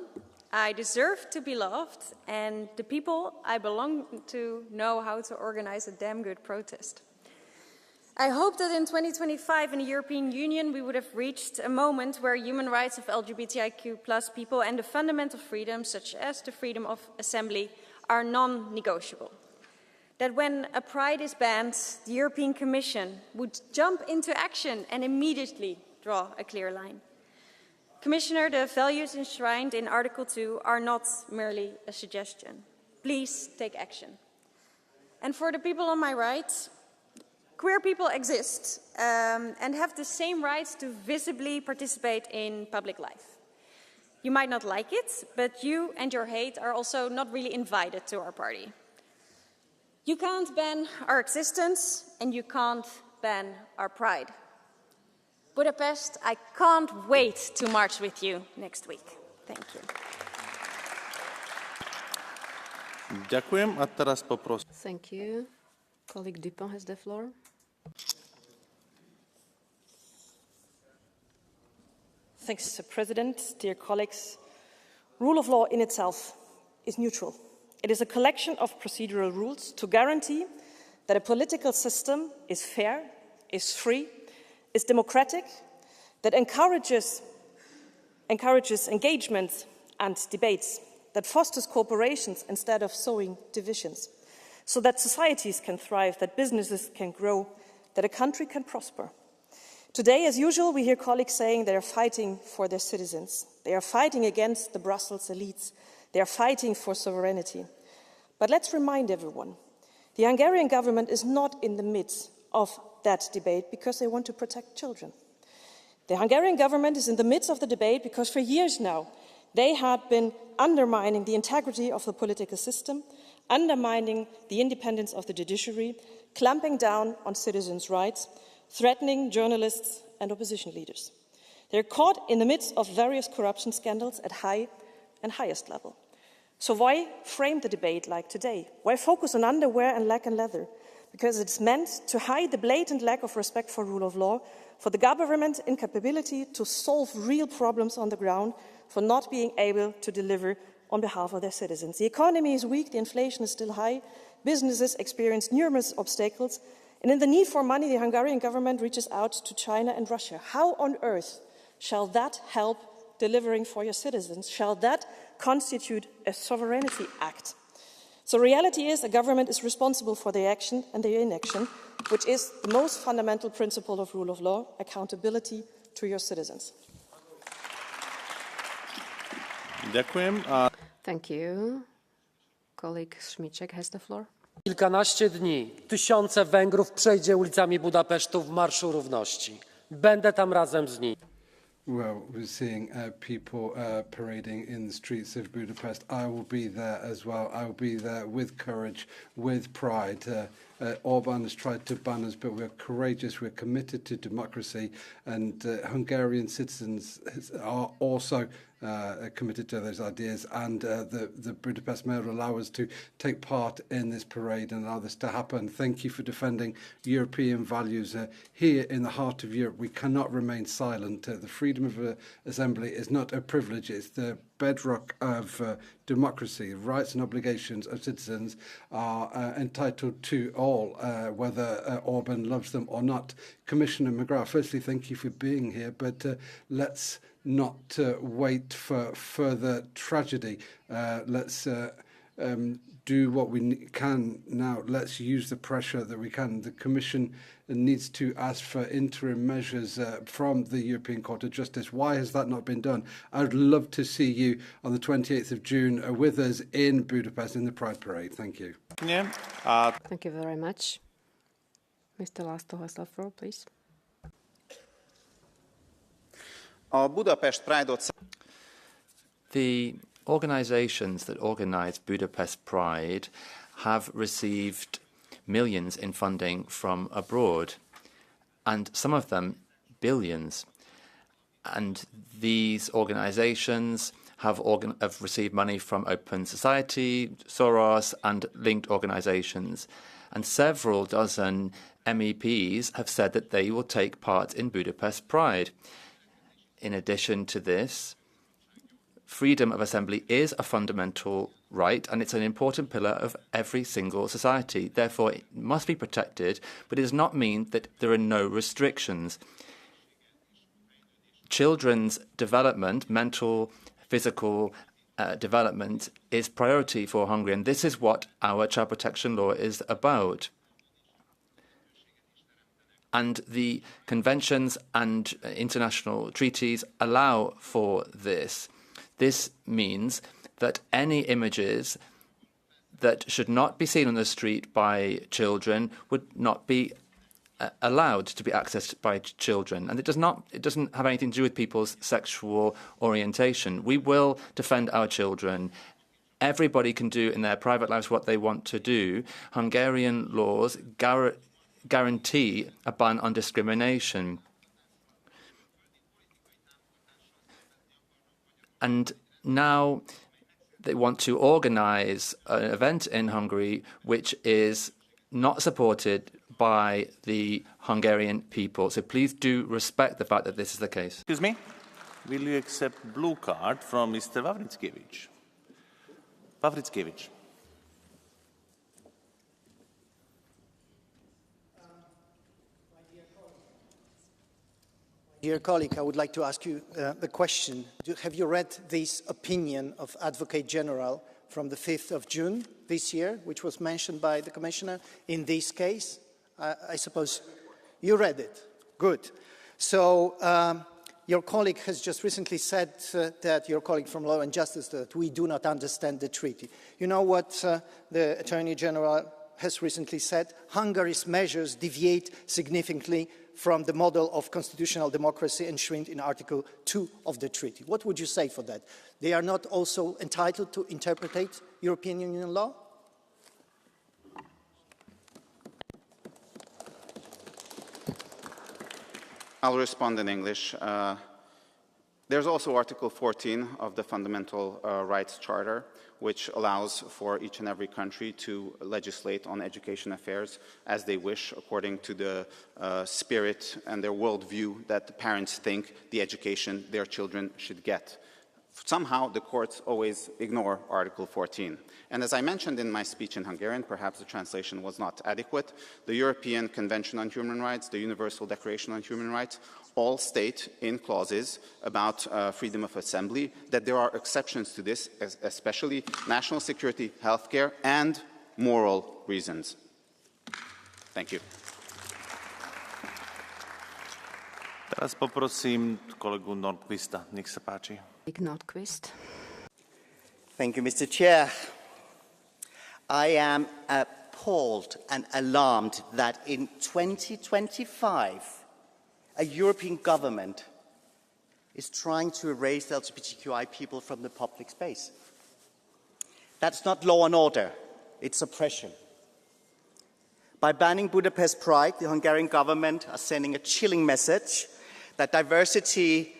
I deserve to be loved, and the people I belong to know how to organize a damn good protest. I hope that in 2025 in the European Union we would have reached a moment where human rights of LGBTIQ+ people and the fundamental freedoms such as the freedom of assembly are non-negotiable. That when a pride is banned, the European Commission would jump into action and immediately draw a clear line. Commissioner, the values enshrined in Article 2 are not merely a suggestion. Please take action. And for the people on my right, queer people exist and have the same rights to visibly participate in public life. You might not like it, but you and your hate are also not really invited to our party. You can't ban our existence and you can't ban our pride. Budapest, I can't wait to march with you next week. Thank you. Thank you. Colleague Dupont has the floor. Thanks, Mr. President. Dear colleagues, rule of law in itself is neutral. It is a collection of procedural rules to guarantee that a political system is fair, is free, is democratic, that encourages engagement and debates, that fosters cooperations instead of sowing divisions, so that societies can thrive, that businesses can grow, that a country can prosper. Today, as usual, we hear colleagues saying they are fighting for their citizens. They are fighting against the Brussels elites. They are fighting for sovereignty. But let's remind everyone, the Hungarian government is not in the midst of that debate because they want to protect children. The Hungarian government is in the midst of the debate because for years now, they had been undermining the integrity of the political system, undermining the independence of the judiciary, clamping down on citizens' rights, threatening journalists and opposition leaders. They're caught in the midst of various corruption scandals at high and highest level. So why frame the debate like today? Why focus on underwear and lack and leather? Because it's meant to hide the blatant lack of respect for rule of law, for the government's incapability to solve real problems on the ground, for not being able to deliver on behalf of their citizens. The economy is weak, the inflation is still high, businesses experience numerous obstacles, and in the need for money, the Hungarian government reaches out to China and Russia. How on earth shall that help delivering for your citizens? Shall that constitute a sovereignty act? So reality is a government is responsible for their action and their inaction, which is the most fundamental principle of rule of law, accountability to your citizens. Thank you. Colleague Schmiczek has the floor. Kilkanaście dni tysiące Węgrów przejdzie ulicami Budapesztu w Marszu Równości. Będę tam razem z nimi. Well, we're seeing people parading in the streets of Budapest. I will be there as well. I will be there with courage, with pride. Orban has tried to ban us, but we're courageous. We're committed to democracy, and Hungarian citizens are also committed to those ideas. And the Budapest Mayor will allow us to take part in this parade and allow this to happen. Thank you for defending European values here in the heart of Europe. We cannot remain silent. The freedom of assembly is not a privilege. It's the bedrock of democracy. Rights and obligations of citizens are entitled to all, whether Orban loves them or not. Commissioner McGrath, firstly, thank you for being here, but let's not wait for further tragedy. Let's do what we can now. Let's use the pressure that we can. The Commission needs to ask for interim measures from the European Court of Justice. Why has that not been done? I would love to see you on the 28th of June with us in Budapest in the Pride Parade. Thank you. Thank you very much. Mr. Laszlo has the floor, please. The organizations that organize Budapest Pride have received millions in funding from abroad, and some of them billions. And these organizations have received money from Open Society, Soros, and linked organizations. And several dozen MEPs have said that they will take part in Budapest Pride. In addition to this, freedom of assembly is a fundamental right, and it's an important pillar of every single society. Therefore, it must be protected, but it does not mean that there are no restrictions. Children's development, mental, physical development, is priority for Hungary, and this is what our child protection law is about. And the conventions and international treaties allow for this. This means that any images that should not be seen on the street by children would not be allowed to be accessed by children. And it doesn't have anything to do with people's sexual orientation. We will defend our children. Everybody can do in their private lives what they want to do. Hungarian laws guarantee a ban on discrimination. And now they want to organize an event in Hungary which is not supported by the Hungarian people. So please do respect the fact that this is the case. Excuse me? Will you accept blue card from Mr. Wawrzykiewicz? Wawrzykiewicz. Dear colleague, I would like to ask you the question. Have you read this opinion of Advocate General from the 5th of June this year, which was mentioned by the Commissioner in this case? I suppose you read it. Good. So your colleague has just recently said that your colleague from Law and Justice, that we do not understand the treaty. You know what the Attorney General has recently said? Hungary's measures deviate significantly from the model of constitutional democracy enshrined in Article 2 of the treaty. What would you say for that? They are not also entitled to interpret European Union law? I'll respond in English. There's also Article 14 of the Fundamental Rights Charter, which allows for each and every country to legislate on education affairs as they wish, according to the spirit and their worldview that the parents think the education their children should get. Somehow the courts always ignore Article 14. And as I mentioned in my speech in Hungarian, perhaps the translation was not adequate, the European Convention on Human Rights, the Universal Declaration on Human Rights, all state in clauses about freedom of assembly that there are exceptions to this, especially national security, healthcare, and moral reasons. Thank you. Teraz poprosím kolegu Nordqvista. Nech sa páči. Nordqvist. Thank you, Mr. Chair. I am appalled and alarmed that in 2025, a European government is trying to erase LGBTQI people from the public space. That's not law and order, it's oppression. By banning Budapest Pride, the Hungarian government are sending a chilling message that diversity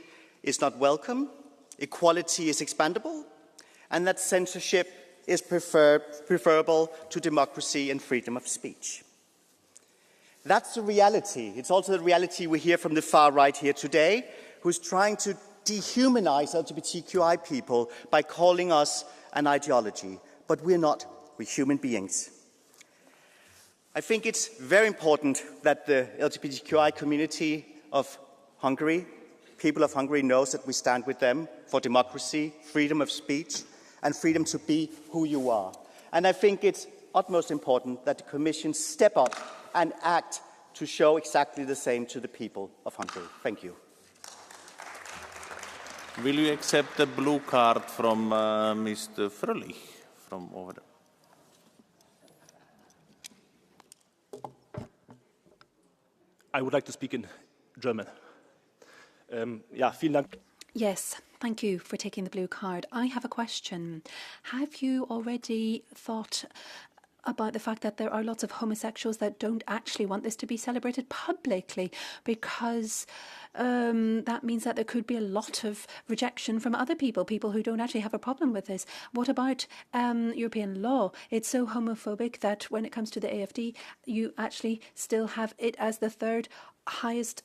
is not welcome, equality is expandable, and that censorship is preferable to democracy and freedom of speech. That's the reality. It's also the reality we hear from the far right here today, who's trying to dehumanize LGBTQI people by calling us an ideology. But we're not. We're human beings. I think it's very important that the LGBTQI community of Hungary, people of Hungary, knows that we stand with them for democracy, freedom of speech, and freedom to be who you are. And I think it's utmost important that the Commission step up and act to show exactly the same to the people of Hungary. Thank you. Will you accept a blue card from Mr. Frolik from over there? I would like to speak in German. Ja, vielen Dank. Yes, thank you for taking the blue card. I have a question. Have you already thought about the fact that there are lots of homosexuals that don't actually want this to be celebrated publicly because that means that there could be a lot of rejection from other people who don't actually have a problem with this? What about European law? It's so homophobic that when it comes to the AfD, you actually still have it as the third highest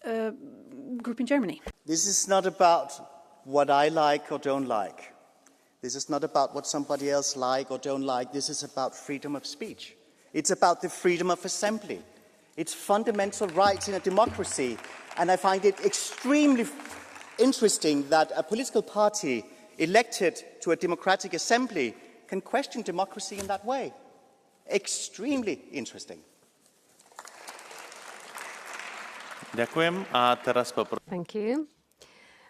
group in Germany. This is not about what I like or don't like. This is not about what somebody else like or don't like. This is about freedom of speech. It's about the freedom of assembly. It's fundamental rights in a democracy. And I find it extremely interesting that a political party elected to a democratic assembly can question democracy in that way. Extremely interesting. Ďakujem. A teraz Thank you.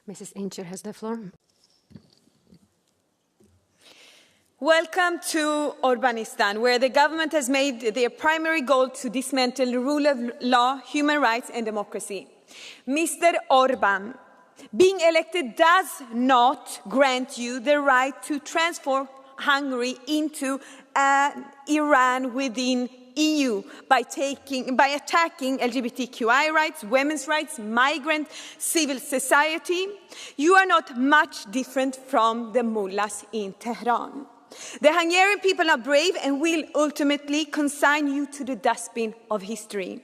Mrs. Incher has the floor. Welcome to Urbanistan, where the government has made their primary goal to dismantle the rule of law, human rights and democracy. Mr. Orban, being elected does not grant you the right to transform Hungary into an Iran within EU by attacking LGBTQI rights, women's rights, migrant, civil society. You are not much different from the mullahs in Tehran. The Hungarian people are brave and will ultimately consign you to the dustbin of history.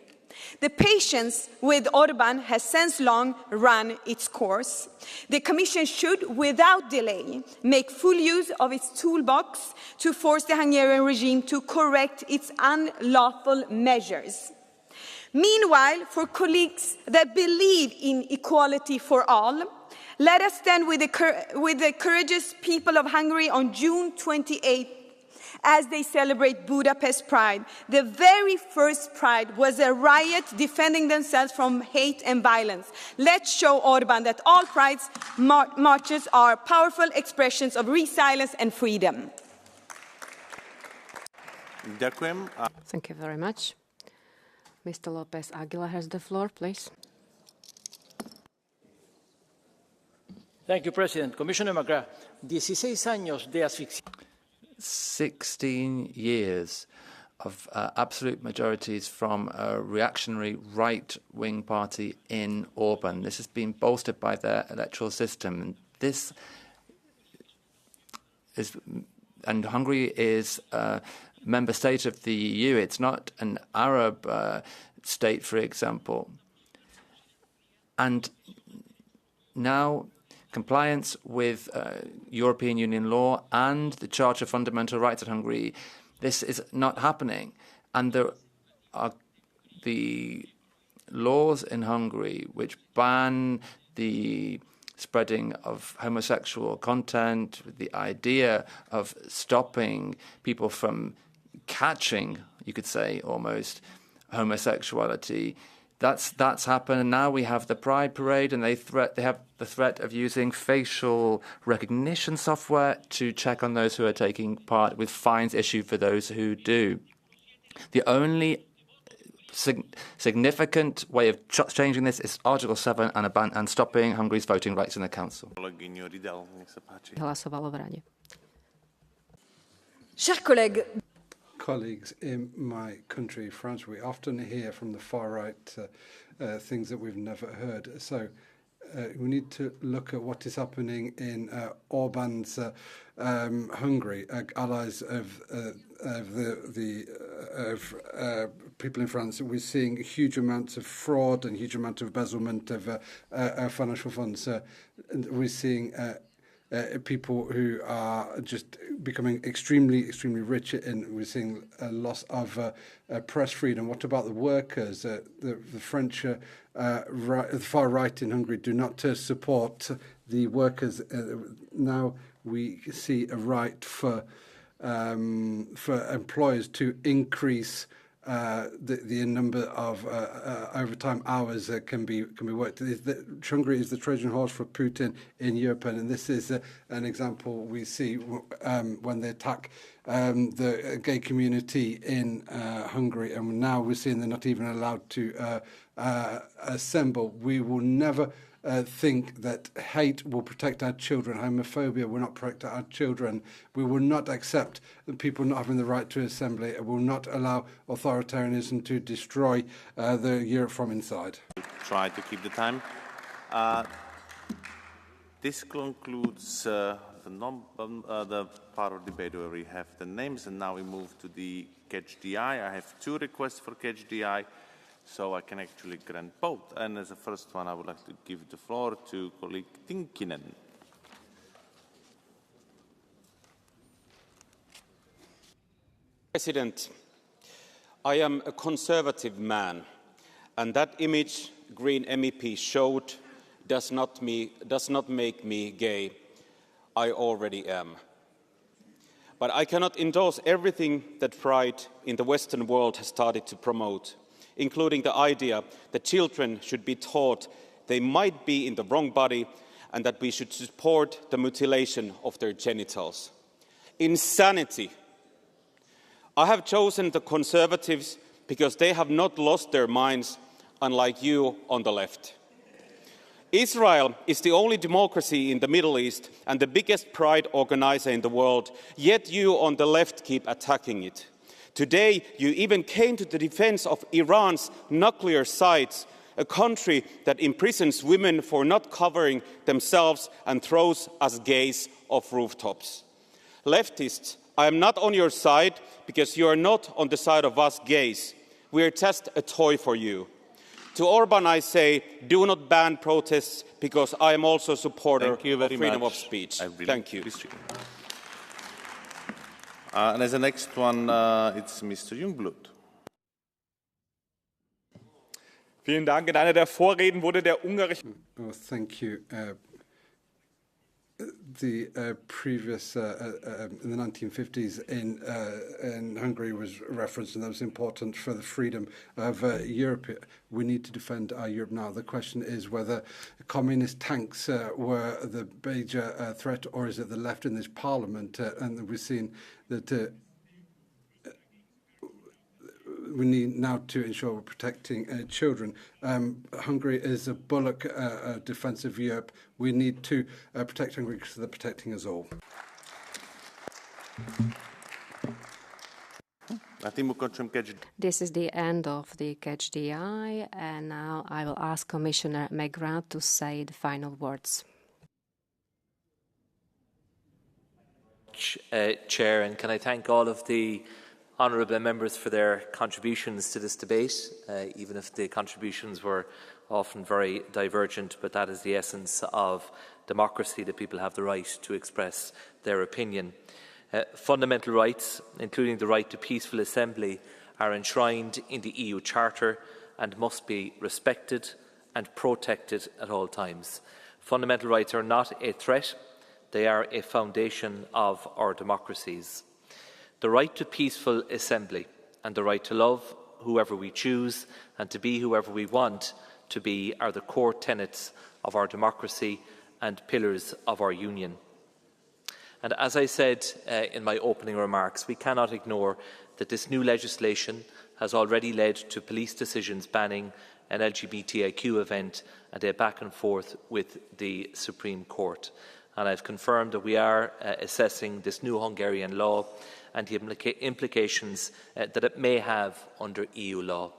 The patience with Orban has since long run its course. The Commission should, without delay, make full use of its toolbox to force the Hungarian regime to correct its unlawful measures. Meanwhile, for colleagues that believe in equality for all, let us stand with the courageous people of Hungary on June 28th as they celebrate Budapest Pride. The very first Pride was a riot defending themselves from hate and violence. Let's show Orban that all Pride's marches are powerful expressions of resilience and freedom. Thank you very much. Mr. Lopez Aguilar has the floor, please. Thank you, President. Commissioner McGrath, 16 años de asfixia. 16 years of absolute majorities from a reactionary right-wing party in Orban. This has been bolstered by their electoral system. And this is, and Hungary is a member state of the EU. It's not an Arab state, for example. And now compliance with European Union law and the Charter of Fundamental Rights in Hungary. This is not happening. And there are the laws in Hungary which ban the spreading of homosexual content, with the idea of stopping people from catching, you could say, almost, homosexuality. That's happened, and now we have the Pride Parade, and they have the threat of using facial recognition software to check on those who are taking part, with fines issued for those who do. The only significant way of changing this is Article 7 and stopping Hungary's voting rights in the Council. Hlasovalo v Rade. Colleagues, in my country, France, we often hear from the far right things that we've never heard. So we need to look at what is happening in Orban's Hungary, allies of people in France. We're seeing huge amounts of fraud and huge amounts of embezzlement of financial funds. We're seeing people who are just becoming extremely rich, and we're seeing a loss of press freedom. What about the workers? The French, the far right in Hungary do not support the workers. Now we see a right for employers to increase the number of overtime hours that can be worked. Hungary is the Trojan horse for Putin in Europe, and this is an example we see when they attack the gay community in Hungary, and now we're seeing they're not even allowed to assemble. We will never think that hate will protect our children, homophobia will not protect our children. We will not accept people not having the right to assembly. It will not allow authoritarianism to destroy the Europe from inside. Try to keep the time. This concludes the part of the debate where we have the names, and now we move to the Catch the Eye. I have 2 requests for Catch the Eye, so I can actually grant both. And as the first one, I would like to give the floor to colleague Tinkinen. President, I am a conservative man, and that image Green MEP showed does not make me gay. I already am. But I cannot endorse everything that Pride in the Western world has started to promote, including the idea that children should be taught they might be in the wrong body and that we should support the mutilation of their genitals. Insanity. I have chosen the Conservatives because they have not lost their minds, unlike you on the left. Israel is the only democracy in the Middle East and the biggest pride organizer in the world, yet you on the left keep attacking it. Today, you even came to the defense of Iran's nuclear sites, a country that imprisons women for not covering themselves and throws us gays off rooftops. Leftists, I am not on your side because you are not on the side of us gays. We are just a toy for you. To Orban, I say, do not ban protests because I am also a supporter of freedom of speech. Thank you. And as the next one, it's Mr. Jungblut. Vielen Dank. In einer der Vorreden wurde der ungarische... Thank you. The previous, in the 1950s in Hungary was referenced, and that was important for the freedom of Europe. We need to defend our Europe now. The question is whether communist tanks were the major threat, or is it the left in this parliament? And we've seen that we need now to ensure we're protecting children. Hungary is a bulwark defence of Europe. We need to protect Hungary because they're protecting us all. This is the end of the Catch the Eye, and now I will ask Commissioner McGrath to say the final words. Chair, and can I thank all of the honourable members for their contributions to this debate, even if the contributions were often very divergent, but that is the essence of democracy, the people have the right to express their opinion. Fundamental rights, including the right to peaceful assembly, are enshrined in the EU Charter and must be respected and protected at all times. Fundamental rights are not a threat, they are a foundation of our democracies. The right to peaceful assembly and the right to love whoever we choose and to be whoever we want to be are the core tenets of our democracy and pillars of our union. And as I said in my opening remarks, we cannot ignore that this new legislation has already led to police decisions banning an LGBTIQ event and a back and forth with the Supreme Court. And I've confirmed that we are assessing this new Hungarian law and the implications that it may have under EU law.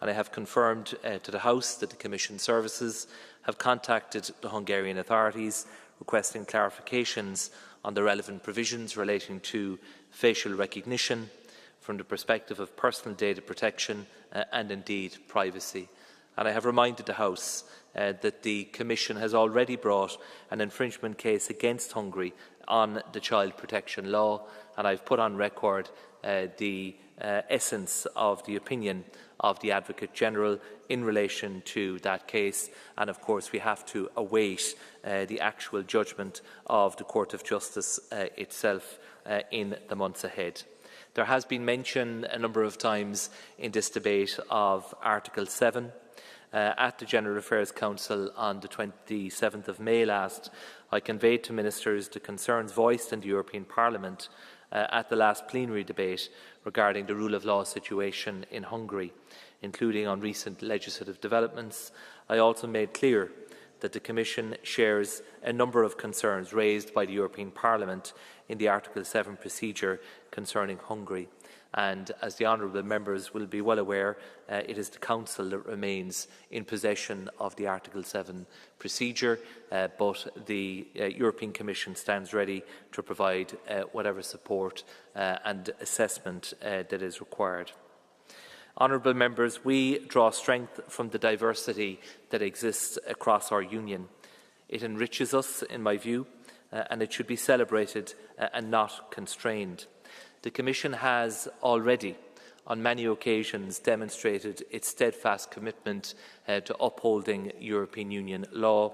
And I have confirmed to the House that the Commission services have contacted the Hungarian authorities requesting clarifications on the relevant provisions relating to facial recognition from the perspective of personal data protection and indeed privacy. And I have reminded the House that the Commission has already brought an infringement case against Hungary on the child protection law, and I've put on record the essence of the opinion of the Advocate General in relation to that case, and of course we have to await the actual judgment of the Court of Justice itself in the months ahead. There has been mention a number of times in this debate of Article 7. At the General Affairs Council on the 27th of May last, I conveyed to ministers the concerns voiced in the European Parliament at the last plenary debate regarding the rule of law situation in Hungary, including on recent legislative developments. I also made clear that the Commission shares a number of concerns raised by the European Parliament in the Article 7 procedure concerning Hungary. And as the honourable members will be well aware, it is the Council that remains in possession of the Article 7 procedure, but the European Commission stands ready to provide whatever support and assessment that is required. Honourable members, we draw strength from the diversity that exists across our union. It enriches us, in my view, and it should be celebrated and not constrained. The Commission has already, on many occasions, demonstrated its steadfast commitment to upholding European Union law,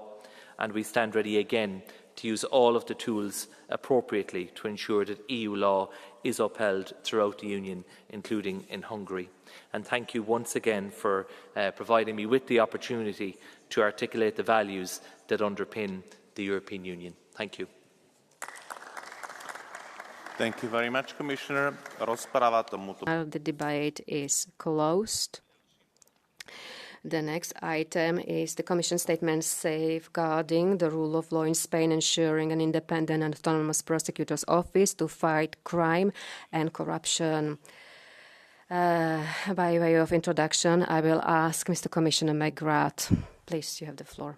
and we stand ready again to use all of the tools appropriately to ensure that EU law is upheld throughout the Union, including in Hungary. And thank you once again for providing me with the opportunity to articulate the values that underpin the European Union. Thank you. Thank you very much, Commissioner. The debate is closed. The next item is the Commission statement safeguarding the rule of law in Spain, ensuring an independent and autonomous prosecutor's office to fight crime and corruption. By way of introduction, I will ask Mr. Commissioner McGrath. Please, you have the floor.